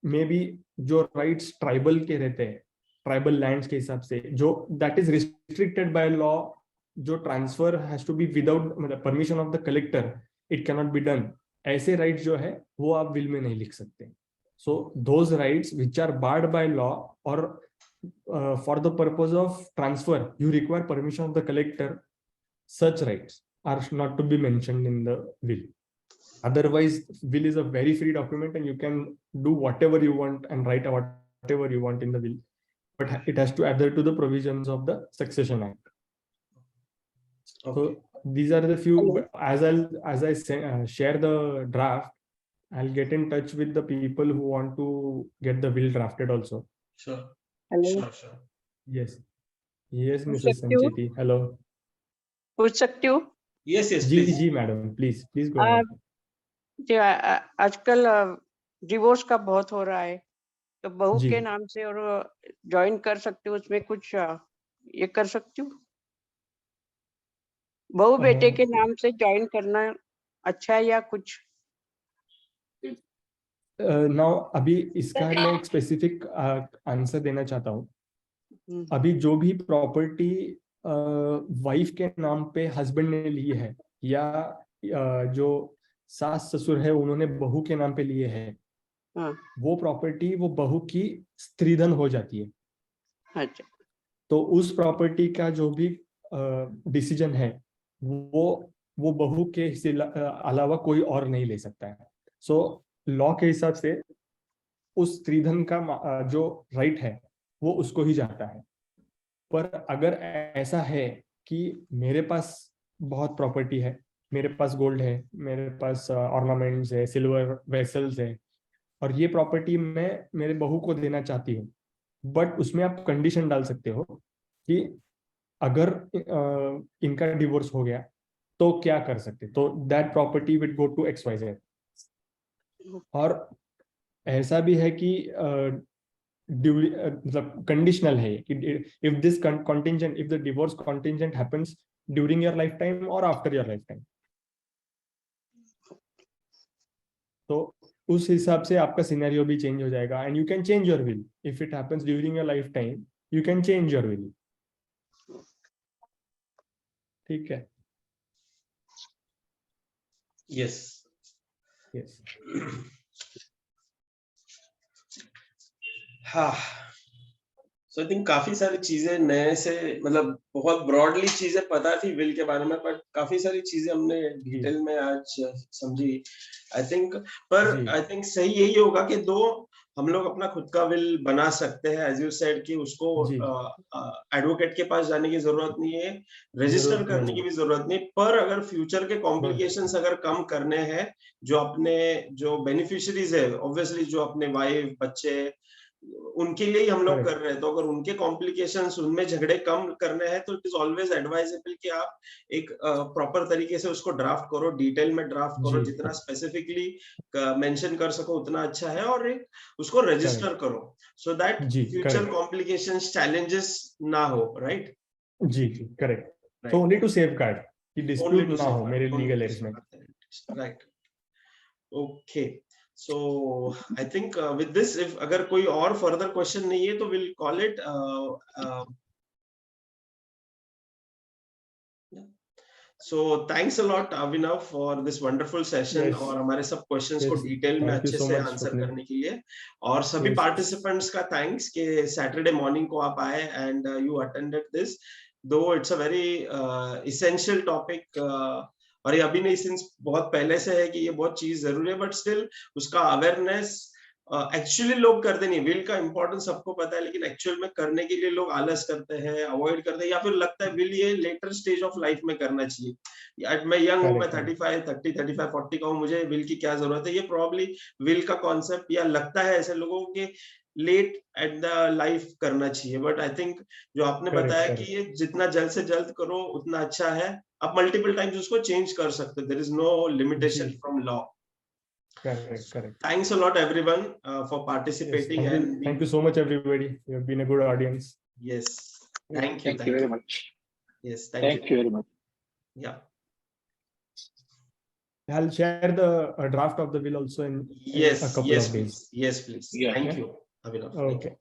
मे बी जो राइट्स ट्राइबल के रहते हैं, ट्राइबल लैंड्स के हिसाब से, जो that is restricted by law, जो transfer has to be without मतलब permission of the collector, it cannot be done. ऐसे राइट्स जो है वो आप विल में नहीं लिख सकते। So those rights which are barred by law और for the purpose of transfer you require permission of the collector, such rights are not to be mentioned in the will. Otherwise, will is a very free document and you can do whatever you want and write whatever you want in the will, but it has to adhere to the provisions of the Succession Act. Okay. So these are the few. As I say, share the draft, I'll get in touch with the people who want to get the will drafted also. Sure. Hello. Sure. Yes, Mrs. Sancheti. Hello. पूछ सकती हूँ? Yes, जी madam, please go ahead. जी, आजकल divorce का बहुत हो रहा है, तो बहू जी। के नाम से और ज्वाइन कर सकती हूँ, उसमें कुछ ये कर सकती हूँ? बहू बेटे के नाम से ज्वाइन करना अच्छा है या कुछ? नाउ अभी इसका मैं एक स्पेसिफिक आंसर देना चाहता हूँ। अभी जो भी प्रॉपर्टी वाइफ के नाम पे हस्बैंड ने ली है, या जो सास ससुर है उन्होंने बहू के नाम पे लिए है, हाँ, वो प्रॉपर्टी वो बहू की स्त्रीधन हो जाती है। अच्छा, तो उस प्रॉपर्टी का जो भी डिसीजन है वो बहू के हिस्से अलावा कोई और नहीं ले सकता है। सो लॉ के हिसाब से उस स्त्रीधन का जो राइट है वो उसको ही जाता है। पर अगर ऐसा है कि मेरे पास बहुत प्रॉपर्टी है, मेरे पास गोल्ड है, मेरे पास ऑर्नामेंट्स है, सिल्वर वेसल्स है, और ये प्रॉपर्टी मैं मेरे बहू को देना चाहती हूँ, बट उसमें आप कंडीशन डाल सकते हो कि अगर इनका डिवोर्स हो गया तो क्या कर सकते, तो that property will go to XYZ। और ऐसा भी है कि मतलब कंडीशनल है कि if this contingent, if the divorce contingent happens during your life time और आफ्टर योर लाइफ टाइम, तो उस हिसाब से आपका सिनेरियो भी चेंज हो जाएगा। And you can change your will if it happens during your life time, you can change your will. ठीक है। Yes yes. हाँ, सो आई थिंक काफी सारी चीजें नए से, मतलब बहुत ब्रॉडली चीजें पता थी विल के बारे में, बट काफी सारी चीजें हमने डिटेल में आज समझी आई थिंक। पर आई थिंक सही यही होगा कि हम लोग अपना खुद का विल बना सकते हैं, एज यू सेड कि उसको एडवोकेट के पास जाने की जरूरत नहीं है, रजिस्टर करने की भी जरूरत नहीं। पर अगर फ्यूचर के कॉम्प्लिकेशंस अगर कम करने हैं, जो बेनिफिशियरीज है ऑब्वियसली, जो अपने वाइफ बच्चे उनके लिए ही हम लोग कर रहे हैं, तो अगर उनके कॉम्प्लिकेशंस, उनमें झगड़े कम करने हैं, तो इट इज ऑलवेज एडवाइजेबल कि आप एक प्रॉपर तरीके से उसको ड्राफ्ट करो, डिटेल में ड्राफ्ट करो, जितना स्पेसिफिकली मेंशन कर सको उतना अच्छा है, और एक उसको रजिस्टर करो so that future complications, challenges ना हो, राइट? जी correct. So only to safeguard कि डिस्प्यूट ना हो मेरे लीगल एरिया में, right? Okay, so I think with this, if अगर कोई और further question नहीं है तो we'll call it so thanks a lot Abhinav for this wonderful session, और हमारे सब questions को डिटेल में अच्छे से आंसर करने के लिए, और सभी participants का thanks कि Saturday morning को आप आए and you attended this, though it's a very essential topic, और ये अभी नहीं, सिंस बहुत पहले से है कि ये बहुत चीज जरूरी है, बट स्टिल उसका अवेयरनेस एक्चुअली लोग करते नहीं। विल का इंपॉर्टेंस सबको पता है, लेकिन एक्चुअल में करने के लिए लोग आलस करते हैं, अवॉइड करते हैं, या फिर लगता है विल ये लेटर स्टेज ऑफ लाइफ में करना चाहिए। मैं यंग हूँ, मैं 35, 30, 35, 40 का हूँ, मुझे विल की क्या जरूरत है? ये प्रॉब्ली विल का कॉन्सेप्ट या लगता है ऐसे लोगों के लेट एट द लाइफ करना चाहिए, बट आई थिंक जो आपने बताया कि ये जितना जल्द से जल्द करो उतना अच्छा है। आप मल्टीपल टाइम्स उसको चेंज कर सकते, there is no limitation from law. Correct. Thanks a lot everyone for participating. Yes, thank you so much everybody. You have been a good audience. Yes, thank you very much. Yes, thank you very much. Yeah, I'll share the draft of the will also in yes, a couple yes of days. please, yes please. Yeah. Thank you Abhinav. Okay.